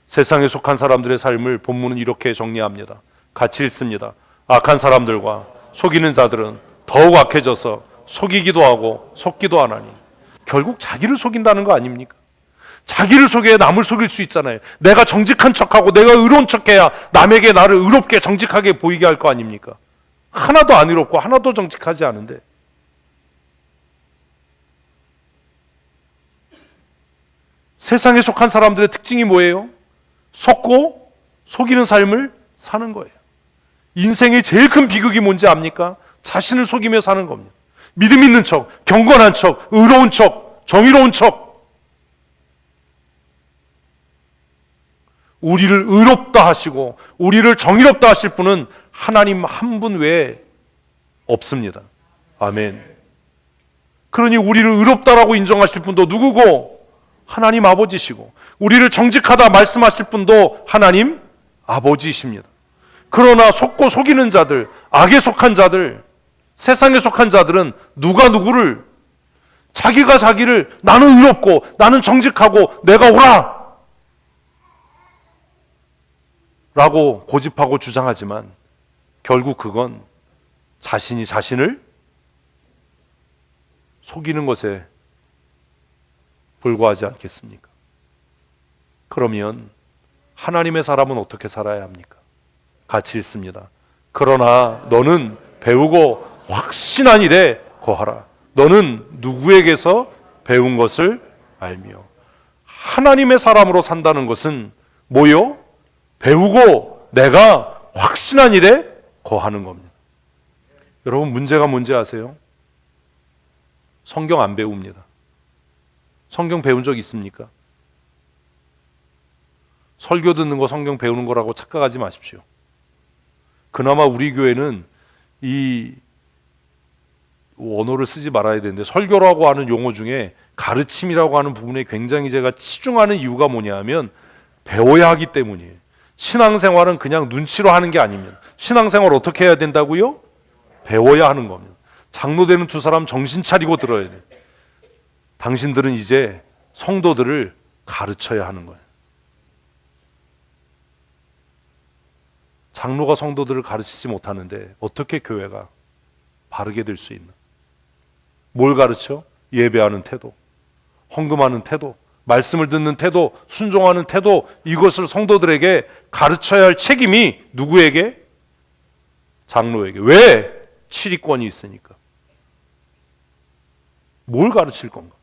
세상에 속한 사람들의 삶을 본문은 이렇게 정리합니다. 같이 읽습니다. 악한 사람들과 속이는 자들은 더욱 악해져서 속이기도 하고 속기도 하나니. 결국 자기를 속인다는 거 아닙니까? 자기를 속여야 남을 속일 수 있잖아요. 내가 정직한 척하고 내가 의로운 척해야 남에게 나를 의롭게 정직하게 보이게 할 거 아닙니까? 하나도 안 의롭고 하나도 정직하지 않은데. 세상에 속한 사람들의 특징이 뭐예요? 속고 속이는 삶을 사는 거예요. 인생의 제일 큰 비극이 뭔지 압니까? 자신을 속이며 사는 겁니다. 믿음 있는 척, 경건한 척, 의로운 척, 정의로운 척. 우리를 의롭다 하시고 우리를 정의롭다 하실 분은 하나님 한 분 외에 없습니다. 아멘. 그러니 우리를 의롭다라고 인정하실 분도 누구고? 하나님 아버지시고, 우리를 정직하다 말씀하실 분도 하나님 아버지이십니다. 그러나 속고 속이는 자들, 악에 속한 자들, 세상에 속한 자들은 누가 누구를, 자기가 자기를 나는 의롭고 나는 정직하고 내가 옳아 라고 고집하고 주장하지만 결국 그건 자신이 자신을 속이는 것에 불과하지 않겠습니까? 그러면 하나님의 사람은 어떻게 살아야 합니까? 같이 읽습니다. 그러나 너는 배우고 확신한 일에 거하라. 너는 누구에게서 배운 것을 알며. 하나님의 사람으로 산다는 것은 뭐요? 배우고 내가 확신한 일에 거하는 겁니다. 여러분, 문제가 뭔지 아세요? 성경 안 배웁니다. 성경 배운 적 있습니까? 설교 듣는 거 성경 배우는 거라고 착각하지 마십시오. 그나마 우리 교회는 이 원어를 쓰지 말아야 되는데, 설교라고 하는 용어 중에 가르침이라고 하는 부분에 굉장히 제가 치중하는 이유가 뭐냐 하면 배워야 하기 때문이에요. 신앙생활은 그냥 눈치로 하는 게 아닙니다. 신앙생활 어떻게 해야 된다고요? 배워야 하는 겁니다. 장로 되는 두 사람 정신 차리고 들어야 돼요. 당신들은 이제 성도들을 가르쳐야 하는 거예요. 장로가 성도들을 가르치지 못하는데 어떻게 교회가 바르게 될 수 있나? 뭘 가르쳐? 예배하는 태도, 헌금하는 태도, 말씀을 듣는 태도, 순종하는 태도, 이것을 성도들에게 가르쳐야 할 책임이 누구에게? 장로에게. 왜? 치리권이 있으니까. 뭘 가르칠 건가?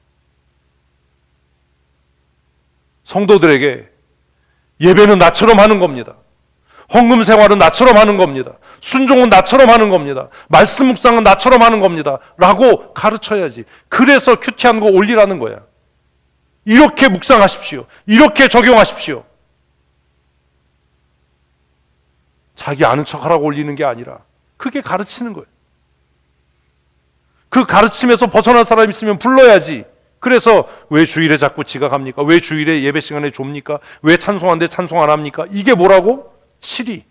성도들에게 예배는 나처럼 하는 겁니다. 헌금 생활은 나처럼 하는 겁니다. 순종은 나처럼 하는 겁니다. 말씀 묵상은 나처럼 하는 겁니다. 라고 가르쳐야지. 그래서 큐티한 거 올리라는 거야. 이렇게 묵상하십시오. 이렇게 적용하십시오. 자기 아는 척하라고 올리는 게 아니라 그게 가르치는 거예요. 그 가르침에서 벗어난 사람이 있으면 불러야지. 그래서 왜 주일에 자꾸 지각합니까? 왜 주일에 예배 시간에 좁니까? 왜 찬송하는데 찬송 안 합니까? 이게 뭐라고? 치리.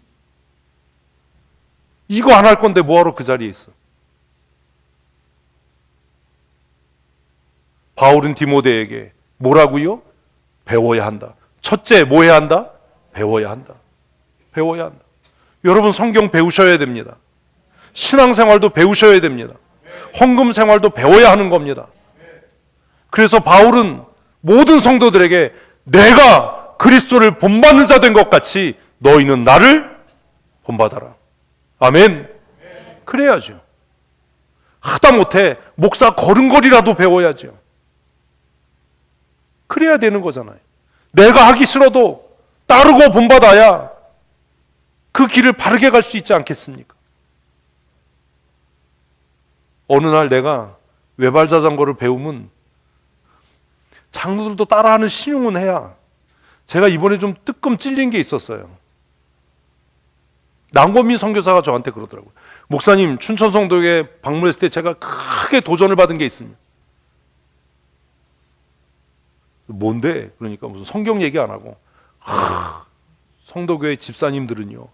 이거 안 할 건데 뭐하러 그 자리에 있어? 바울은 디모데에게 뭐라고요? 배워야 한다. 첫째, 뭐 해야 한다? 배워야 한다. 배워야 한다. 여러분, 성경 배우셔야 됩니다. 신앙생활도 배우셔야 됩니다. 헌금 생활도 배워야 하는 겁니다. 그래서 바울은 모든 성도들에게 내가 그리스도를 본받는 자 된 것 같이 너희는 나를 본받아라. 아멘. 그래야죠. 하다못해 목사 걸음걸이라도 배워야죠. 그래야 되는 거잖아요. 내가 하기 싫어도 따르고 본받아야 그 길을 바르게 갈 수 있지 않겠습니까? 어느 날 내가 외발 자전거를 배우면 장로들도 따라하는 신용은 해야. 제가 이번에 좀 뜨끔 찔린 게 있었어요. 남권민 선교사가 저한테 그러더라고요. 목사님, 춘천성도에 방문했을 때 제가 크게 도전을 받은 게 있습니다. 뭔데? 그러니까 무슨 성경 얘기 안 하고, 성도교회 집사님들은요,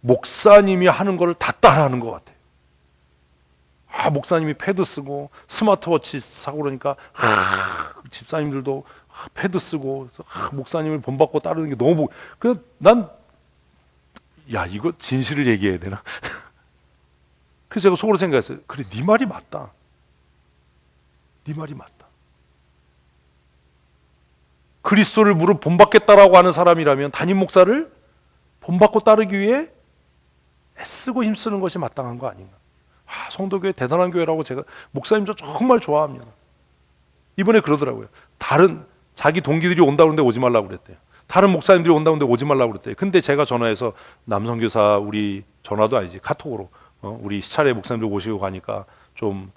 목사님이 하는 거를 다 따라하는 것 같아요. 목사님이 패드 쓰고 스마트워치 사고 그러니까 집사님들도 패드 쓰고 목사님을 본받고 따르는 게 너무 난 이거 진실을 얘기해야 되나? 그래서 제가 속으로 생각했어요. 그래, 네 말이 맞다. 네 말이 맞다. 그리스도를 무릎 본받겠다라고 하는 사람이라면 담임 목사를 본받고 따르기 위해 애쓰고 힘쓰는 것이 마땅한 거 아닌가. 성도교회 대단한 교회라고 제가 목사님 저 정말 좋아합니다. 이번에 그러더라고요. 다른 자기 동기들이 온다고 그러는데 오지 말라고 그랬대요. 다른 목사님들이 온다고 그러는데 오지 말라고 그랬대요. 근데 제가 전화해서 남선교사 우리 전화도 아니지 카톡으로 우리 시차례 목사님들 모시고 가니까 좀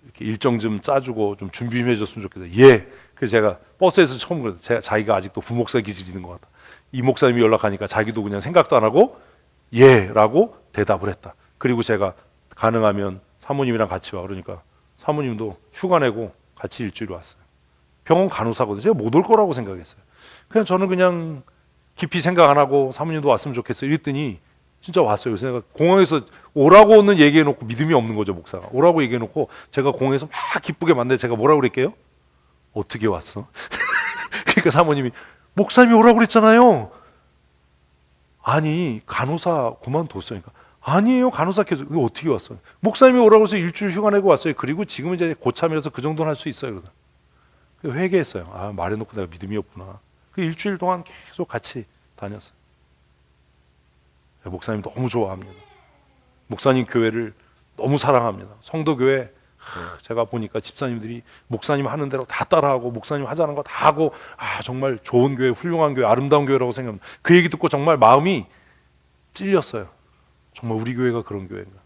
이렇게 일정 좀 짜주고 좀 준비 좀 해줬으면 좋겠어요. 예. 그래서 제가 버스에서 처음 그랬어요. 자기가 아직도 부목사 기질이 있는 것 같다. 이 목사님이 연락하니까 자기도 그냥 생각도 안 하고 예라고 대답을 했다. 그리고 제가 가능하면 사모님이랑 같이 와 그러니까 사모님도 휴가 내고 같이 일주일 왔어요. 병원 간호사거든요. 제가 못 올 거라고 생각했어요. 저는 그냥 깊이 생각 안 하고 사모님도 왔으면 좋겠어요. 이랬더니 진짜 왔어요. 그래서 내가 공항에서 오라고는 얘기해놓고 믿음이 없는 거죠, 목사가. 오라고 얘기해놓고 제가 공항에서 막 기쁘게 만나는데 제가 뭐라고 그랬게요? 어떻게 왔어? 그러니까 사모님이 목사님이 오라고 그랬잖아요. 아니 간호사 그만뒀어요. 그러니까 아니에요, 간호사 계속. 어떻게 왔어요? 목사님이 오라고 해서 일주일 휴가 내고 왔어요. 그리고 지금은 이제 고참이라서 그 정도는 할 수 있어요. 회개했어요. 말해놓고 내가 믿음이 없구나. 그 일주일 동안 계속 같이 다녔어요. 목사님 너무 좋아합니다. 목사님 교회를 너무 사랑합니다. 성도교회 제가 보니까 집사님들이 목사님 하는 대로 다 따라하고 목사님 하자는 거 다 하고 정말 좋은 교회, 훌륭한 교회, 아름다운 교회라고 생각합니다. 그 얘기 듣고 정말 마음이 찔렸어요. 정말 우리 교회가 그런 교회인가.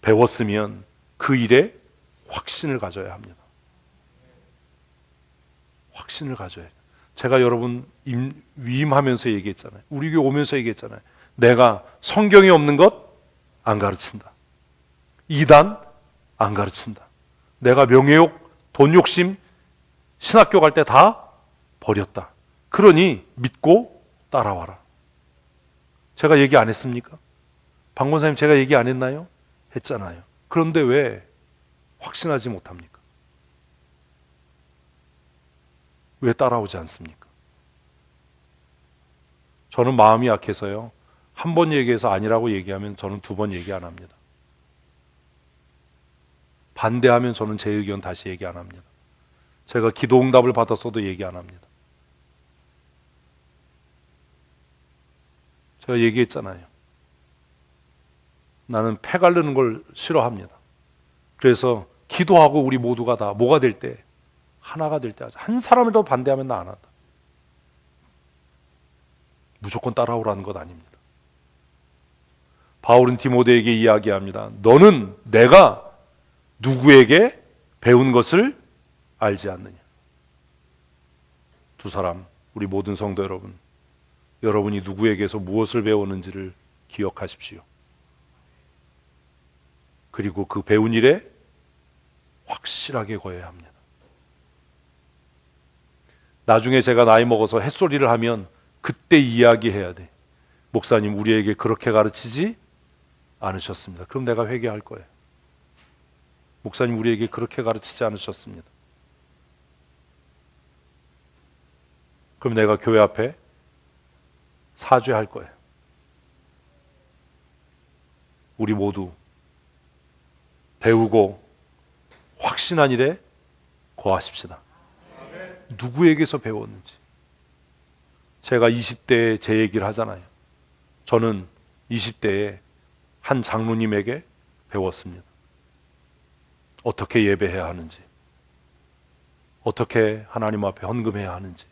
배웠으면 그 일에 확신을 가져야 합니다. 확신을 가져야 해요. 제가 여러분 위임하면서 얘기했잖아요. 우리 교회 오면서 얘기했잖아요. 내가 성경에 없는 것 안 가르친다. 이단 안 가르친다. 내가 명예욕, 돈 욕심, 신학교 갈 때 다 버렸다. 그러니 믿고 따라와라. 제가 얘기 안 했습니까? 방 권사님 제가 얘기 안 했나요? 했잖아요. 그런데 왜 확신하지 못합니까? 왜 따라오지 않습니까? 저는 마음이 약해서요. 한 번 얘기해서 아니라고 얘기하면 저는 두 번 얘기 안 합니다. 반대하면 저는 제 의견 다시 얘기 안 합니다. 제가 기도응답을 받았어도 얘기 안 합니다. 제가 얘기했잖아요. 나는 패 가르는 걸 싫어합니다. 그래서 기도하고 우리 모두가 다 뭐가 될 때 하나가 될 때 하자. 한 사람이라도 반대하면 나 안 한다. 무조건 따라오라는 것 아닙니다. 바울은 디모데에게 이야기합니다. 너는 내가 누구에게 배운 것을 알지 않느냐. 두 사람, 우리 모든 성도 여러분, 여러분이 누구에게서 무엇을 배웠는지를 기억하십시오. 그리고 그 배운 일에 확실하게 거해야 합니다. 나중에 제가 나이 먹어서 햇소리를 하면 그때 이야기해야 돼. 목사님 우리에게 그렇게 가르치지 않으셨습니다. 그럼 내가 회개할 거예요. 목사님 우리에게 그렇게 가르치지 않으셨습니다. 그럼 내가 교회 앞에 사죄할 거예요. 우리 모두 배우고 확신한 일에 거하십시다. 누구에게서 배웠는지, 제가 20대에 제 얘기를 하잖아요. 저는 20대에 한 장로님에게 배웠습니다. 어떻게 예배해야 하는지, 어떻게 하나님 앞에 헌금해야 하는지,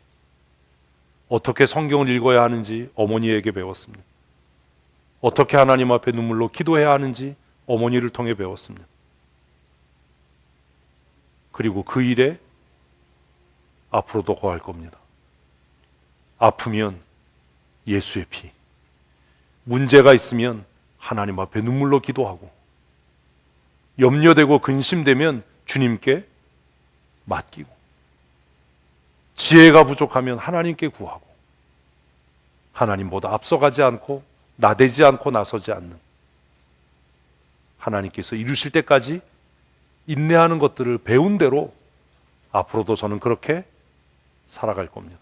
어떻게 성경을 읽어야 하는지 어머니에게 배웠습니다. 어떻게 하나님 앞에 눈물로 기도해야 하는지 어머니를 통해 배웠습니다. 그리고 그 일에 앞으로도 거할 겁니다. 아프면 예수의 피, 문제가 있으면 하나님 앞에 눈물로 기도하고, 염려되고 근심되면 주님께 맡기고, 지혜가 부족하면 하나님께 구하고, 하나님보다 앞서가지 않고 나대지 않고 나서지 않는, 하나님께서 이루실 때까지 인내하는 것들을 배운 대로 앞으로도 저는 그렇게 살아갈 겁니다.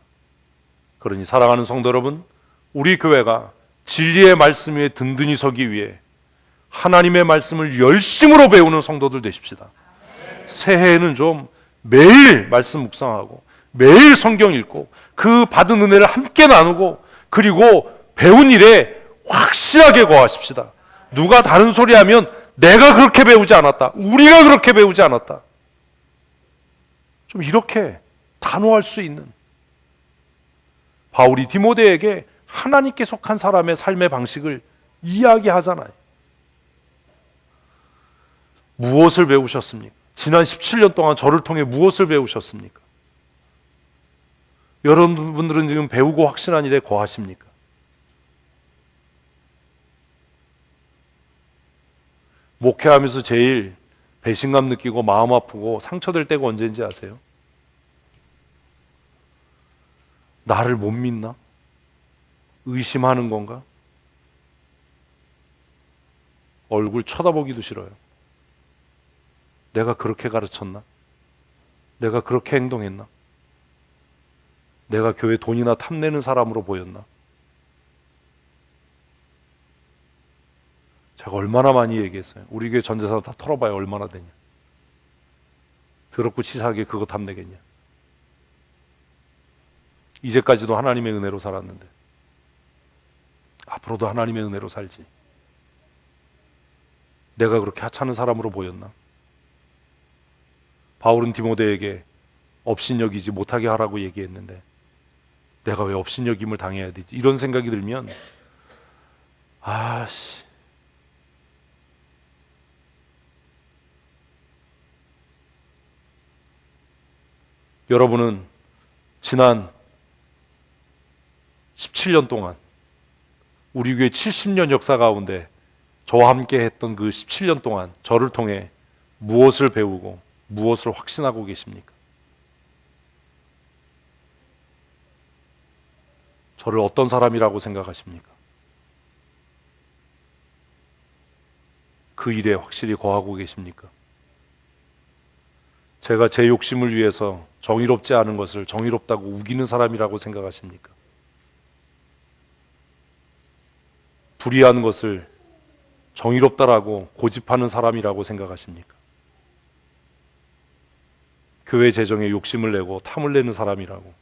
그러니 사랑하는 성도 여러분, 우리 교회가 진리의 말씀 위에 든든히 서기 위해 하나님의 말씀을 열심으로 배우는 성도들 되십시다. 새해에는 좀 매일 말씀 묵상하고 매일 성경 읽고 그 받은 은혜를 함께 나누고, 그리고 배운 일에 확실하게 거하십시다. 누가 다른 소리 하면 내가 그렇게 배우지 않았다, 우리가 그렇게 배우지 않았다, 좀 이렇게 단호할 수 있는, 바울이 디모데에게 하나님께 속한 사람의 삶의 방식을 이야기하잖아요. 무엇을 배우셨습니까? 지난 17년 동안 저를 통해 무엇을 배우셨습니까? 여러분들은 지금 배우고 확신한 일에 거하십니까? 목회하면서 제일 배신감 느끼고 마음 아프고 상처될 때가 언제인지 아세요? 나를 못 믿나? 의심하는 건가? 얼굴 쳐다보기도 싫어요. 내가 그렇게 가르쳤나? 내가 그렇게 행동했나? 내가 교회 돈이나 탐내는 사람으로 보였나? 제가 얼마나 많이 얘기했어요. 우리 교회 전 재산 다 털어봐야 얼마나 되냐? 더럽고 치사하게 그거 탐내겠냐? 이제까지도 하나님의 은혜로 살았는데 앞으로도 하나님의 은혜로 살지. 내가 그렇게 하찮은 사람으로 보였나? 바울은 디모데에게 업신여기지 못하게 하라고 얘기했는데 내가 왜 업신여김을 당해야 되지? 이런 생각이 들면 여러분은 지난 17년 동안 우리 교회 70년 역사 가운데 저와 함께 했던 그 17년 동안 저를 통해 무엇을 배우고 무엇을 확신하고 계십니까? 저를 어떤 사람이라고 생각하십니까? 그 일에 확실히 거하고 계십니까? 제가 제 욕심을 위해서 정의롭지 않은 것을 정의롭다고 우기는 사람이라고 생각하십니까? 불의한 것을 정의롭다라고 고집하는 사람이라고 생각하십니까? 교회 재정에 욕심을 내고 탐을 내는 사람이라고,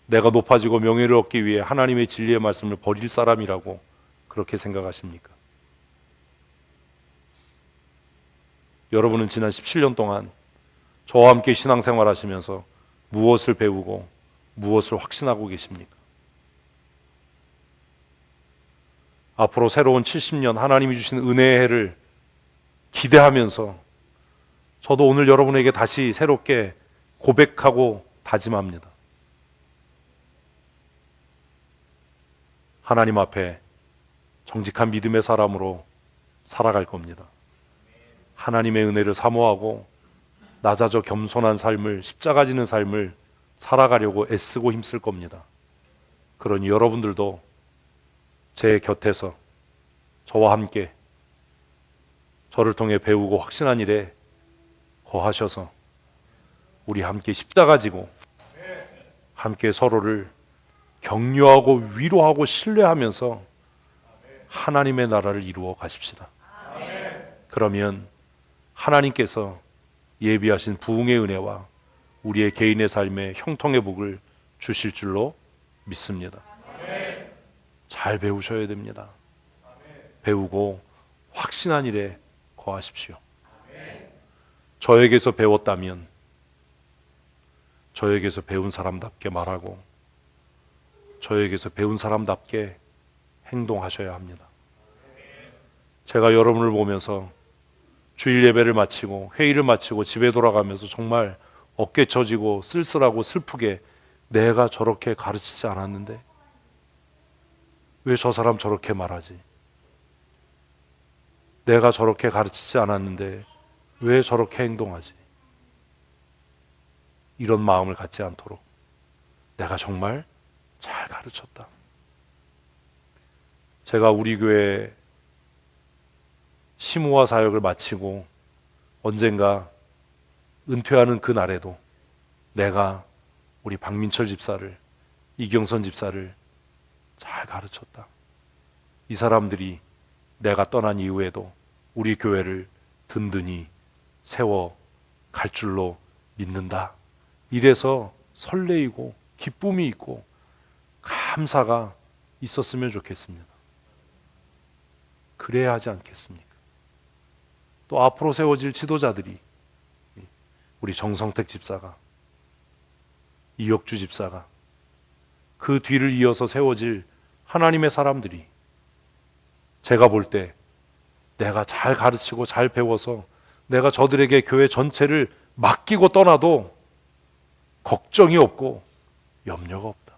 내가 높아지고 명예를 얻기 위해 하나님의 진리의 말씀을 버릴 사람이라고 그렇게 생각하십니까? 여러분은 지난 17년 동안 저와 함께 신앙생활 하시면서 무엇을 배우고 무엇을 확신하고 계십니까? 앞으로 새로운 70년 하나님이 주신 은혜의 해를 기대하면서 저도 오늘 여러분에게 다시 새롭게 고백하고 다짐합니다. 하나님 앞에 정직한 믿음의 사람으로 살아갈 겁니다. 하나님의 은혜를 사모하고 낮아져 겸손한 삶을, 십자가 지는 삶을 살아가려고 애쓰고 힘쓸 겁니다. 그러니 여러분들도 제 곁에서 저와 함께 저를 통해 배우고 확신한 일에 거하셔서 우리 함께 십자가 지고 함께 서로를 격려하고 위로하고 신뢰하면서 하나님의 나라를 이루어 가십시다. 그러면 하나님께서 예비하신 부흥의 은혜와 우리의 개인의 삶에 형통의 복을 주실 줄로 믿습니다. 잘 배우셔야 됩니다. 배우고 확신한 일에 거하십시오. 저에게서 배웠다면 저에게서 배운 사람답게 말하고 저에게서 배운 사람답게 행동하셔야 합니다. 제가 여러분을 보면서 주일 예배를 마치고 회의를 마치고 집에 돌아가면서 정말 어깨 처지고 쓸쓸하고 슬프게 내가 저렇게 가르치지 않았는데 왜 저 사람 저렇게 말하지? 내가 저렇게 가르치지 않았는데 왜 저렇게 행동하지? 이런 마음을 갖지 않도록 내가 정말 잘 가르쳤다. 제가 우리 교회 시무와 사역을 마치고 언젠가 은퇴하는 그 날에도 내가 우리 박민철 집사를, 이경선 집사를 잘 가르쳤다. 이 사람들이 내가 떠난 이후에도 우리 교회를 든든히 세워 갈 줄로 믿는다. 이래서 설레이고 기쁨이 있고 감사가 있었으면 좋겠습니다. 그래야 하지 않겠습니까? 또 앞으로 세워질 지도자들이 우리 정성택 집사가, 이혁주 집사가, 그 뒤를 이어서 세워질 하나님의 사람들이 제가 볼 때 내가 잘 가르치고 잘 배워서 내가 저들에게 교회 전체를 맡기고 떠나도 걱정이 없고 염려가 없다.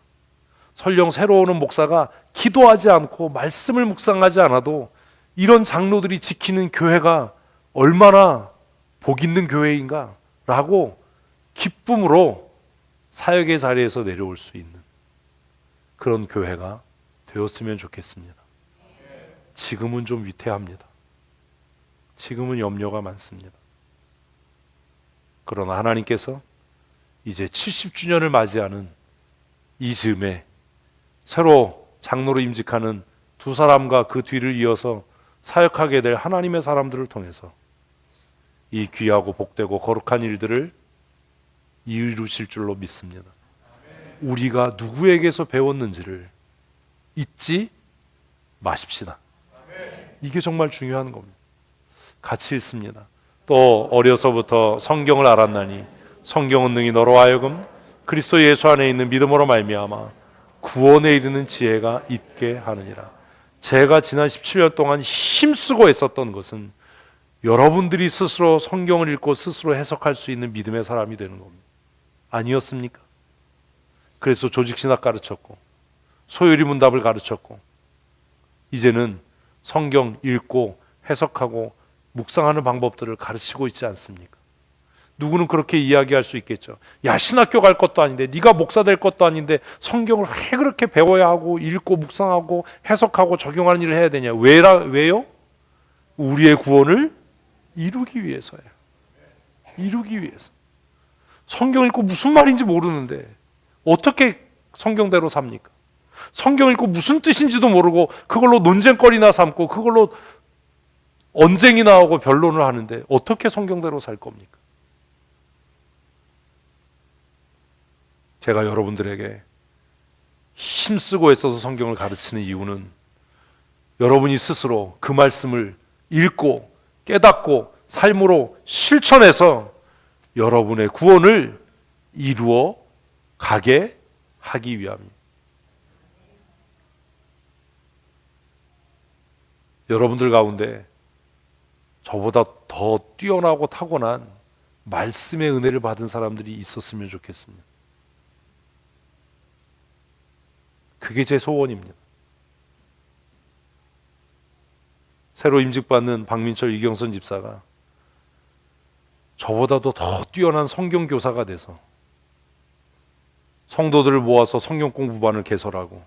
설령 새로 오는 목사가 기도하지 않고 말씀을 묵상하지 않아도 이런 장로들이 지키는 교회가 얼마나 복 있는 교회인가 라고 기쁨으로 사역의 자리에서 내려올 수 있는 그런 교회가 되었으면 좋겠습니다. 지금은 좀 위태합니다. 지금은 염려가 많습니다. 그러나 하나님께서 이제 70주년을 맞이하는 이 즈음에 새로 장로로 임직하는 두 사람과 그 뒤를 이어서 사역하게 될 하나님의 사람들을 통해서 이 귀하고 복되고 거룩한 일들을 이루실 줄로 믿습니다. 우리가 누구에게서 배웠는지를 잊지 마십시다. 이게 정말 중요한 겁니다. 같이 읽습니다. 또 어려서부터 성경을 알았나니 성경은 능히 너로 하여금 그리스도 예수 안에 있는 믿음으로 말미암아 구원에 이르는 지혜가 있게 하느니라. 제가 지난 17년 동안 힘쓰고 애썼던 것은 여러분들이 스스로 성경을 읽고 스스로 해석할 수 있는 믿음의 사람이 되는 겁니다. 아니었습니까? 그래서 조직신학 가르쳤고 소요리 문답을 가르쳤고 이제는 성경 읽고 해석하고 묵상하는 방법들을 가르치고 있지 않습니까? 누구는 그렇게 이야기할 수 있겠죠. 야, 신학교 갈 것도 아닌데 네가 목사 될 것도 아닌데 성경을 왜 그렇게 배워야 하고 읽고 묵상하고 해석하고 적용하는 일을 해야 되냐. 왜요? 우리의 구원을 이루기 위해서예요. 이루기 위해서. 성경 읽고 무슨 말인지 모르는데 어떻게 성경대로 삽니까? 성경 읽고 무슨 뜻인지도 모르고 그걸로 논쟁거리나 삼고 그걸로 언쟁이 나오고 변론을 하는데 어떻게 성경대로 살 겁니까? 제가 여러분들에게 힘쓰고 애써서 성경을 가르치는 이유는 여러분이 스스로 그 말씀을 읽고 깨닫고 삶으로 실천해서 여러분의 구원을 이루어 가게 하기 위함입니다. 여러분들 가운데 저보다 더 뛰어나고 타고난 말씀의 은혜를 받은 사람들이 있었으면 좋겠습니다. 그게 제 소원입니다. 새로 임직받는 박민철, 이경선 집사가 저보다도 더 뛰어난 성경 교사가 돼서 성도들을 모아서 성경 공부반을 개설하고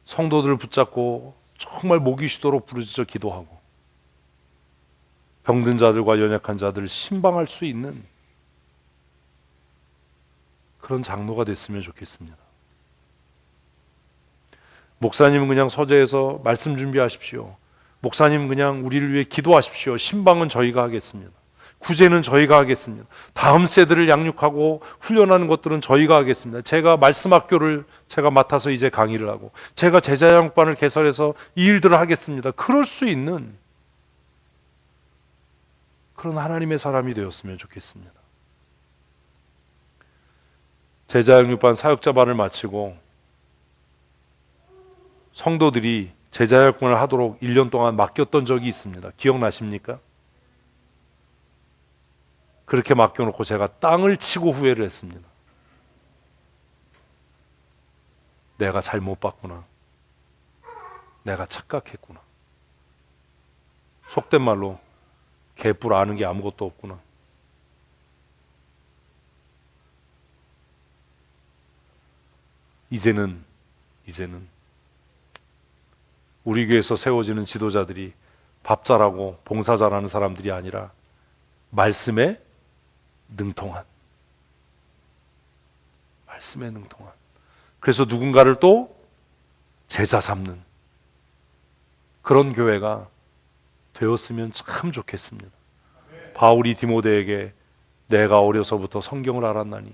성도들을 붙잡고 정말 목이 쉬도록 부르짖어 기도하고 병든 자들과 연약한 자들을 신방할 수 있는 그런 장로가 됐으면 좋겠습니다. 목사님은 그냥 서재에서 말씀 준비하십시오. 목사님 그냥 우리를 위해 기도하십시오. 신방은 저희가 하겠습니다. 구제는 저희가 하겠습니다. 다음 세대를 양육하고 훈련하는 것들은 저희가 하겠습니다. 제가 말씀학교를 제가 맡아서 이제 강의를 하고 제가 제자양육반을 개설해서 이 일들을 하겠습니다. 그럴 수 있는 그런 하나님의 사람이 되었으면 좋겠습니다. 제자양육반 사역자반을 마치고 성도들이 제자양육반을 하도록 1년 동안 맡겼던 적이 있습니다. 기억나십니까? 그렇게 맡겨놓고 제가 땅을 치고 후회를 했습니다. 내가 잘못 봤구나. 내가 착각했구나. 속된 말로 개뿔 아는 게 아무것도 없구나. 이제는 우리 교회에서 세워지는 지도자들이 밥 잘하고 봉사 잘하는 사람들이 아니라 말씀에 능통한, 그래서 누군가를 또 제자 삼는 그런 교회가 되었으면 참 좋겠습니다. 바울이 디모데에게 내가 어려서부터 성경을 알았나니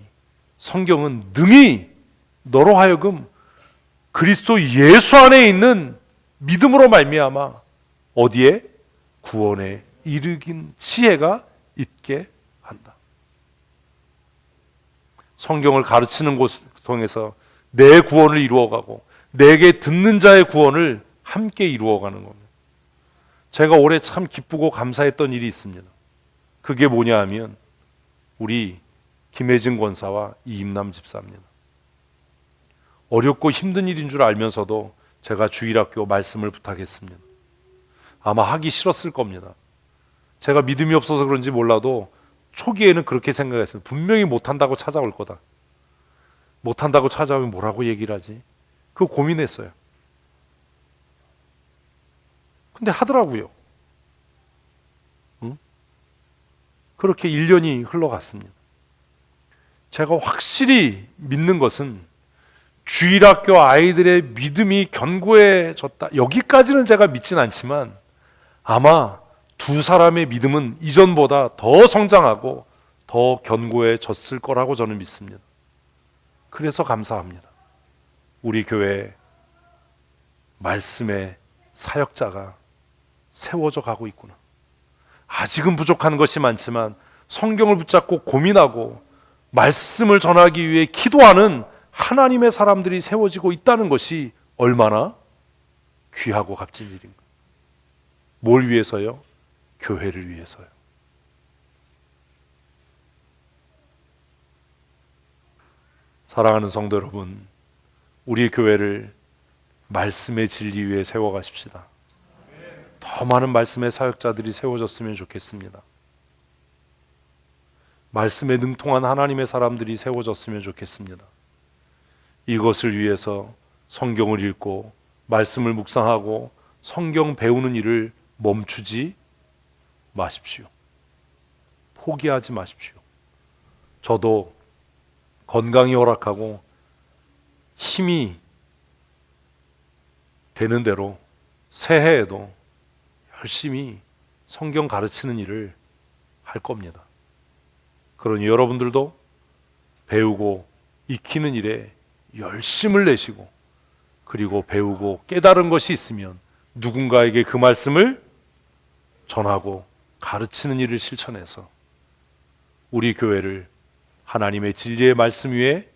성경은 능히 너로 하여금 그리스도 예수 안에 있는 믿음으로 말미암아 어디에? 구원에 이르긴 지혜가 있게 한다. 성경을 가르치는 것을 통해서 내 구원을 이루어가고 내게 듣는 자의 구원을 함께 이루어가는 겁니다. 제가 올해 참 기쁘고 감사했던 일이 있습니다. 그게 뭐냐 하면 우리 김혜진 권사와 이임남 집사입니다. 어렵고 힘든 일인 줄 알면서도 제가 주일학교 말씀을 부탁했습니다. 아마 하기 싫었을 겁니다. 제가 믿음이 없어서 그런지 몰라도 초기에는 그렇게 생각했어요. 분명히 못한다고 찾아올 거다. 못한다고 찾아오면 뭐라고 얘기를 하지? 그거 고민했어요. 근데 하더라고요. 응? 그렇게 1년이 흘러갔습니다. 제가 확실히 믿는 것은 주일학교 아이들의 믿음이 견고해졌다. 여기까지는 제가 믿진 않지만 아마 두 사람의 믿음은 이전보다 더 성장하고 더 견고해졌을 거라고 저는 믿습니다. 그래서 감사합니다. 우리 교회에 말씀의 사역자가 세워져 가고 있구나. 아직은 부족한 것이 많지만 성경을 붙잡고 고민하고 말씀을 전하기 위해 기도하는 하나님의 사람들이 세워지고 있다는 것이 얼마나 귀하고 값진 일인가. 뭘 위해서요? 교회를 위해서요. 사랑하는 성도 여러분, 우리 교회를 말씀의 진리 위에 세워가십시다. 더 많은 말씀의 사역자들이 세워졌으면 좋겠습니다. 말씀에 능통한 하나님의 사람들이 세워졌으면 좋겠습니다. 이것을 위해서 성경을 읽고 말씀을 묵상하고 성경 배우는 일을 멈추지 마십시오. 포기하지 마십시오. 저도 건강이 허락하고 힘이 되는 대로 새해에도 열심히 성경 가르치는 일을 할 겁니다. 그러니 여러분들도 배우고 익히는 일에 열심을 내시고 그리고 배우고 깨달은 것이 있으면 누군가에게 그 말씀을 전하고 가르치는 일을 실천해서 우리 교회를 하나님의 진리의 말씀 위에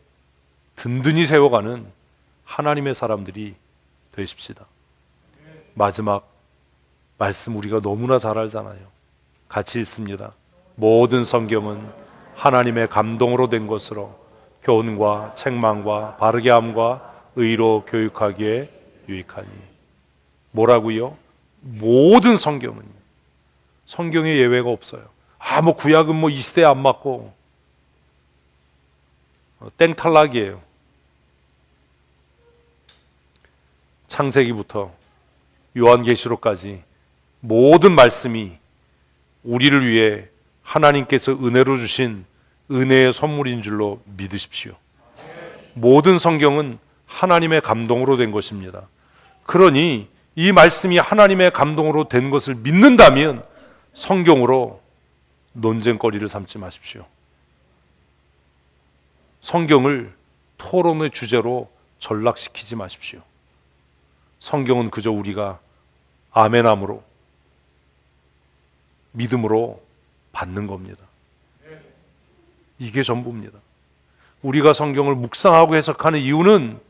든든히 세워가는 하나님의 사람들이 되십시다. 마지막 말씀 우리가 너무나 잘 알잖아요. 같이 읽습니다. 모든 성경은 하나님의 감동으로 된 것으로 교훈과 책망과 바르게 함과 의로 교육하기에 유익하니. 뭐라고요? 모든 성경은. 성경에 예외가 없어요. 뭐 구약은 이 시대에 안 맞고 땡탈락이에요. 창세기부터 요한계시록까지 모든 말씀이 우리를 위해 하나님께서 은혜로 주신 은혜의 선물인 줄로 믿으십시오. 모든 성경은 하나님의 감동으로 된 것입니다. 그러니 이 말씀이 하나님의 감동으로 된 것을 믿는다면 성경으로 논쟁거리를 삼지 마십시오. 성경을 토론의 주제로 전락시키지 마십시오. 성경은 그저 우리가 아멘함으로, 믿음으로 받는 겁니다. 이게 전부입니다. 우리가 성경을 묵상하고 해석하는 이유는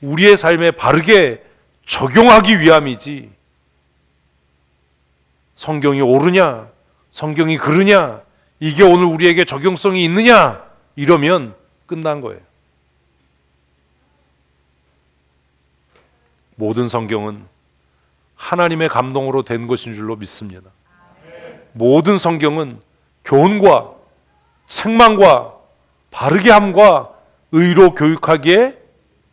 우리의 삶에 바르게 적용하기 위함이지, 성경이 옳으냐, 성경이 그르냐, 이게 오늘 우리에게 적용성이 있느냐, 이러면 끝난 거예요. 모든 성경은 하나님의 감동으로 된 것인 줄로 믿습니다. 모든 성경은 교훈과 책망과 바르게 함과 의로 교육하기에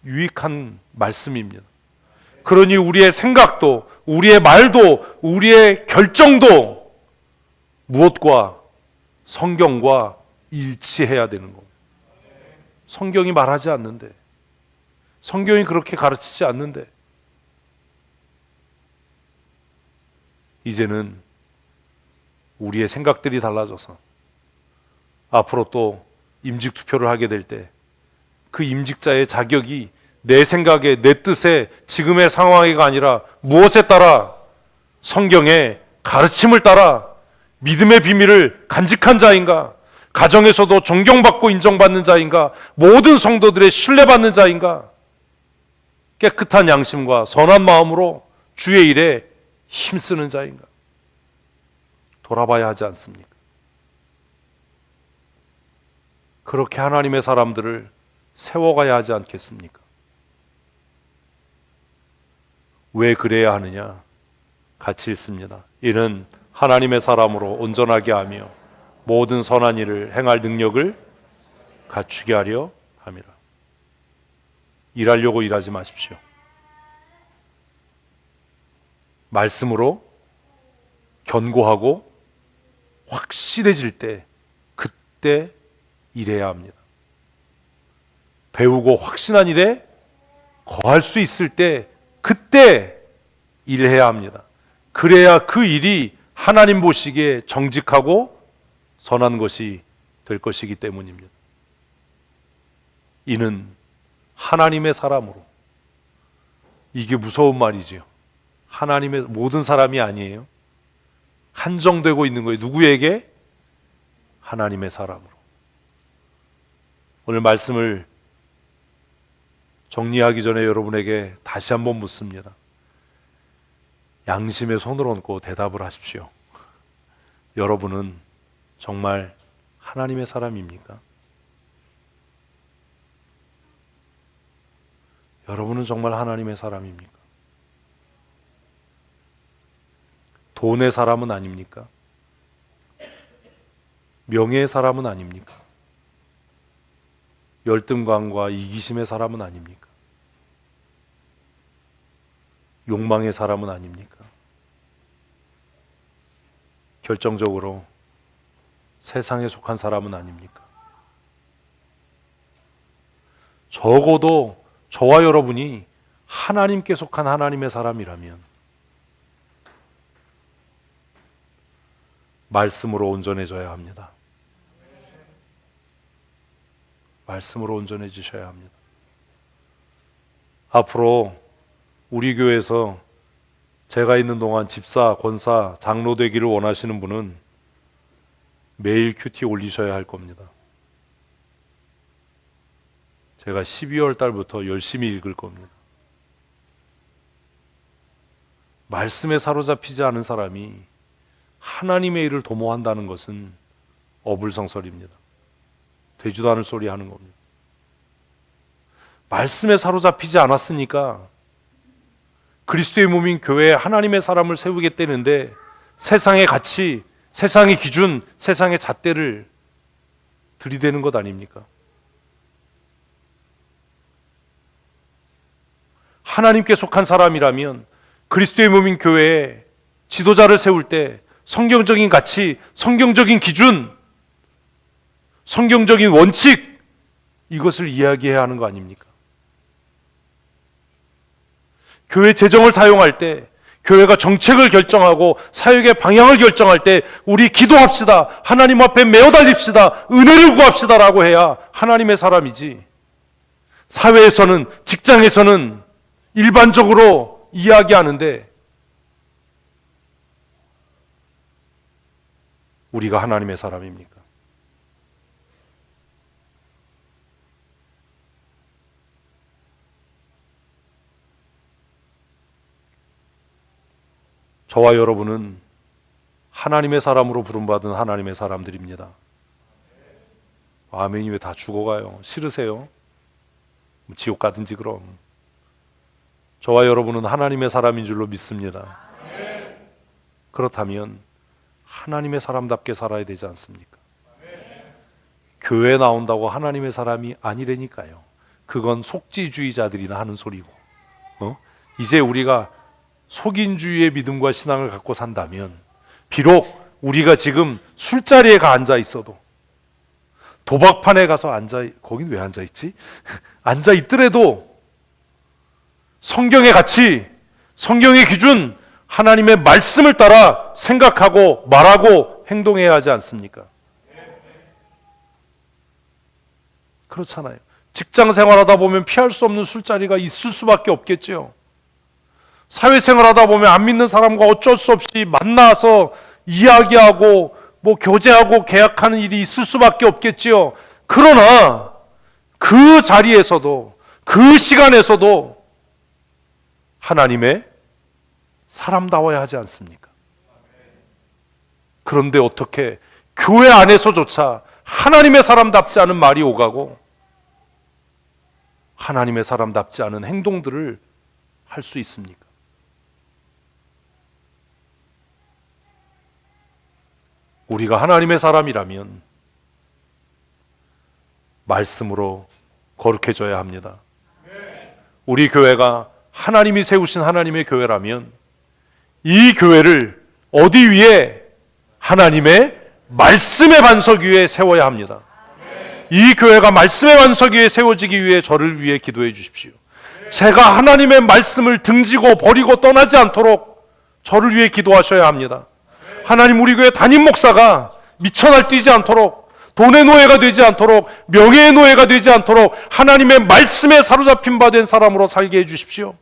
유익한 말씀입니다. 그러니 우리의 생각도, 우리의 말도, 우리의 결정도 무엇과 성경과 일치해야 되는 겁니다. 성경이 말하지 않는데, 성경이 그렇게 가르치지 않는데, 이제는 우리의 생각들이 달라져서 앞으로 또 임직 투표를 하게 될 때 그 임직자의 자격이 내 생각에, 내 뜻에, 지금의 상황에가 아니라 무엇에 따라, 성경의 가르침을 따라 믿음의 비밀을 간직한 자인가, 가정에서도 존경받고 인정받는 자인가, 모든 성도들의 신뢰받는 자인가, 깨끗한 양심과 선한 마음으로 주의 일에 힘쓰는 자인가, 돌아봐야 하지 않습니까? 그렇게 하나님의 사람들을 세워가야 하지 않겠습니까? 왜 그래야 하느냐? 같이 읽습니다. 이는 하나님의 사람으로 온전하게 하며 모든 선한 일을 행할 능력을 갖추게 하려 함이라. 일하려고 일하지 마십시오. 말씀으로 견고하고 확실해질 때, 그때 일해야 합니다. 배우고 확신한 일에 거할 수 있을 때, 그때 일해야 합니다. 그래야 그 일이 하나님 보시기에 정직하고 선한 것이 될 것이기 때문입니다. 이는 하나님의 사람으로. 이게 무서운 말이지요. 하나님의 모든 사람이 아니에요. 한정되고 있는 거예요. 누구에게? 하나님의 사람으로. 오늘 말씀을 정리하기 전에 여러분에게 다시 한번 묻습니다. 양심의 손을 얹고 대답을 하십시오. 여러분은 정말 하나님의 사람입니까? 여러분은 정말 하나님의 사람입니까? 돈의 사람은 아닙니까? 명예의 사람은 아닙니까? 열등감과 이기심의 사람은 아닙니까? 욕망의 사람은 아닙니까? 결정적으로 세상에 속한 사람은 아닙니까? 적어도 저와 여러분이 하나님께 속한 하나님의 사람이라면 말씀으로 온전해져야 합니다. 말씀으로 온전해지셔야 합니다. 앞으로 우리 교회에서 제가 있는 동안 집사, 권사, 장로 되기를 원하시는 분은 매일 큐티 올리셔야 할 겁니다. 제가 12월 달부터 열심히 읽을 겁니다. 말씀에 사로잡히지 않은 사람이 하나님의 일을 도모한다는 것은 어불성설입니다. 되지도 않을 소리 하는 겁니다. 말씀에 사로잡히지 않았으니까 그리스도의 몸인 교회에 하나님의 사람을 세우겠다는데 세상의 가치, 세상의 기준, 세상의 잣대를 들이대는 것 아닙니까? 하나님께 속한 사람이라면 그리스도의 몸인 교회에 지도자를 세울 때 성경적인 가치, 성경적인 기준, 성경적인 원칙, 이것을 이야기해야 하는 거 아닙니까? 교회 재정을 사용할 때, 교회가 정책을 결정하고 사역의 방향을 결정할 때 우리 기도합시다. 하나님 앞에 메어 달립시다. 은혜를 구합시다라고 해야 하나님의 사람이지. 사회에서는, 직장에서는 일반적으로 이야기하는데 우리가 하나님의 사람입니까? 저와 여러분은 하나님의 사람으로 부름받은 하나님의 사람들입니다. 아멘이 왜 다 죽어가요? 싫으세요? 지옥 가든지 그럼. 저와 여러분은 하나님의 사람인 줄로 믿습니다. 그렇다면 하나님의 사람답게 살아야 되지 않습니까? 교회 나온다고 하나님의 사람이 아니라니까요. 그건 속지주의자들이나 하는 소리고, 이제 우리가 속인주의의 믿음과 신앙을 갖고 산다면, 비록 우리가 지금 술자리에 앉아 있어도, 도박판에 가서 거긴 왜 앉아 있지? 앉아 있더라도 성경의 가치, 성경의 기준, 하나님의 말씀을 따라 생각하고 말하고 행동해야 하지 않습니까? 그렇잖아요. 직장 생활하다 보면 피할 수 없는 술자리가 있을 수밖에 없겠죠. 사회생활하다 보면 안 믿는 사람과 어쩔 수 없이 만나서 이야기하고 교제하고 계약하는 일이 있을 수밖에 없겠지요. 그러나 그 자리에서도, 그 시간에서도 하나님의 사람다워야 하지 않습니까? 그런데 어떻게 교회 안에서조차 하나님의 사람답지 않은 말이 오가고 하나님의 사람답지 않은 행동들을 할 수 있습니까? 우리가 하나님의 사람이라면 말씀으로 거룩해져야 합니다. 우리 교회가 하나님이 세우신 하나님의 교회라면 이 교회를 어디 위에? 하나님의 말씀의 반석 위에 세워야 합니다. 이 교회가 말씀의 반석 위에 세워지기 위해 저를 위해 기도해 주십시오. 제가 하나님의 말씀을 등지고 버리고 떠나지 않도록 저를 위해 기도하셔야 합니다. 하나님, 우리 교회 담임 목사가 미쳐 날뛰지 않도록, 돈의 노예가 되지 않도록, 명예의 노예가 되지 않도록 하나님의 말씀에 사로잡힌 바 된 사람으로 살게 해주십시오.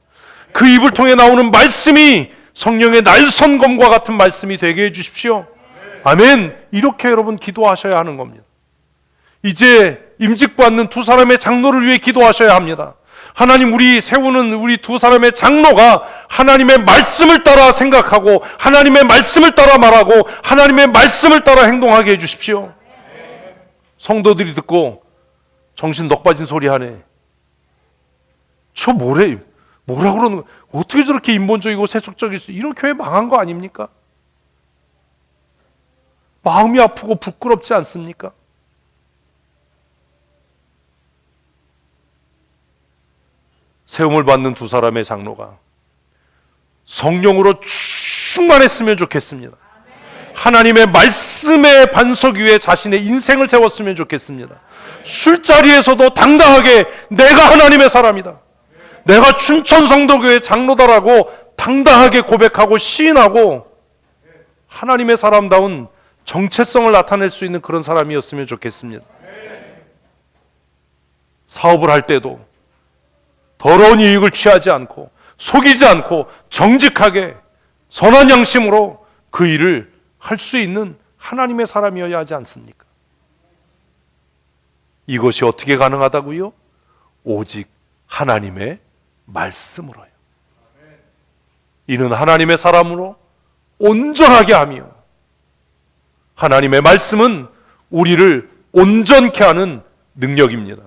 그 입을 통해 나오는 말씀이 성령의 날선검과 같은 말씀이 되게 해주십시오. 아멘. 이렇게 여러분 기도하셔야 하는 겁니다. 이제 임직받는 두 사람의 장로를 위해 기도하셔야 합니다. 하나님, 우리 세우는 우리 두 사람의 장로가 하나님의 말씀을 따라 생각하고 하나님의 말씀을 따라 말하고 하나님의 말씀을 따라 행동하게 해주십시오. 성도들이 듣고 정신 넋 빠진 소리 하네. 저 뭐라 그러는 거야? 어떻게 저렇게 인본적이고 세속적일 수? 이런 교회 망한 거 아닙니까? 마음이 아프고 부끄럽지 않습니까? 세움을 받는 두 사람의 장로가 성령으로 충만했으면 좋겠습니다. 하나님의 말씀의 반석 위에 자신의 인생을 세웠으면 좋겠습니다. 술자리에서도 당당하게 내가 하나님의 사람이다, 내가 춘천성도교회 장로다라고 당당하게 고백하고 시인하고 하나님의 사람다운 정체성을 나타낼 수 있는 그런 사람이었으면 좋겠습니다. 사업을 할 때도 더러운 이익을 취하지 않고 속이지 않고 정직하게 선한 양심으로 그 일을 할 수 있는 하나님의 사람이어야 하지 않습니까? 이것이 어떻게 가능하다고요? 오직 하나님의 말씀으로요. 이는 하나님의 사람으로 온전하게 하며, 하나님의 말씀은 우리를 온전케 하는 능력입니다.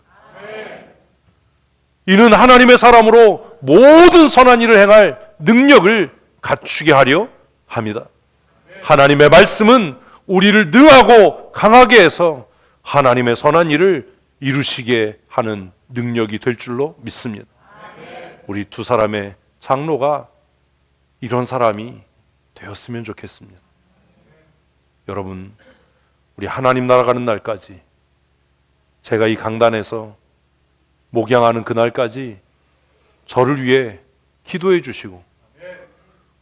이는 하나님의 사람으로 모든 선한 일을 행할 능력을 갖추게 하려 합니다. 하나님의 말씀은 우리를 능하고 강하게 해서 하나님의 선한 일을 이루시게 하는 능력이 될 줄로 믿습니다. 우리 두 사람의 장로가 이런 사람이 되었으면 좋겠습니다. 여러분, 우리 하나님 나라 가는 날까지, 제가 이 강단에서 목양하는 그날까지 저를 위해 기도해 주시고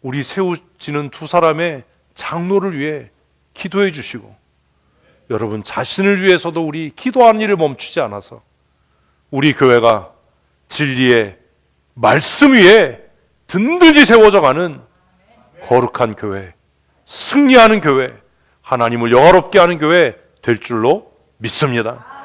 우리 세우지는 두 사람의 장로를 위해 기도해 주시고, 여러분 자신을 위해서도 우리 기도하는 일을 멈추지 않아서 우리 교회가 진리의 말씀 위에 든든히 세워져 가는 거룩한 교회, 승리하는 교회, 하나님을 영화롭게 하는 교회 될 줄로 믿습니다.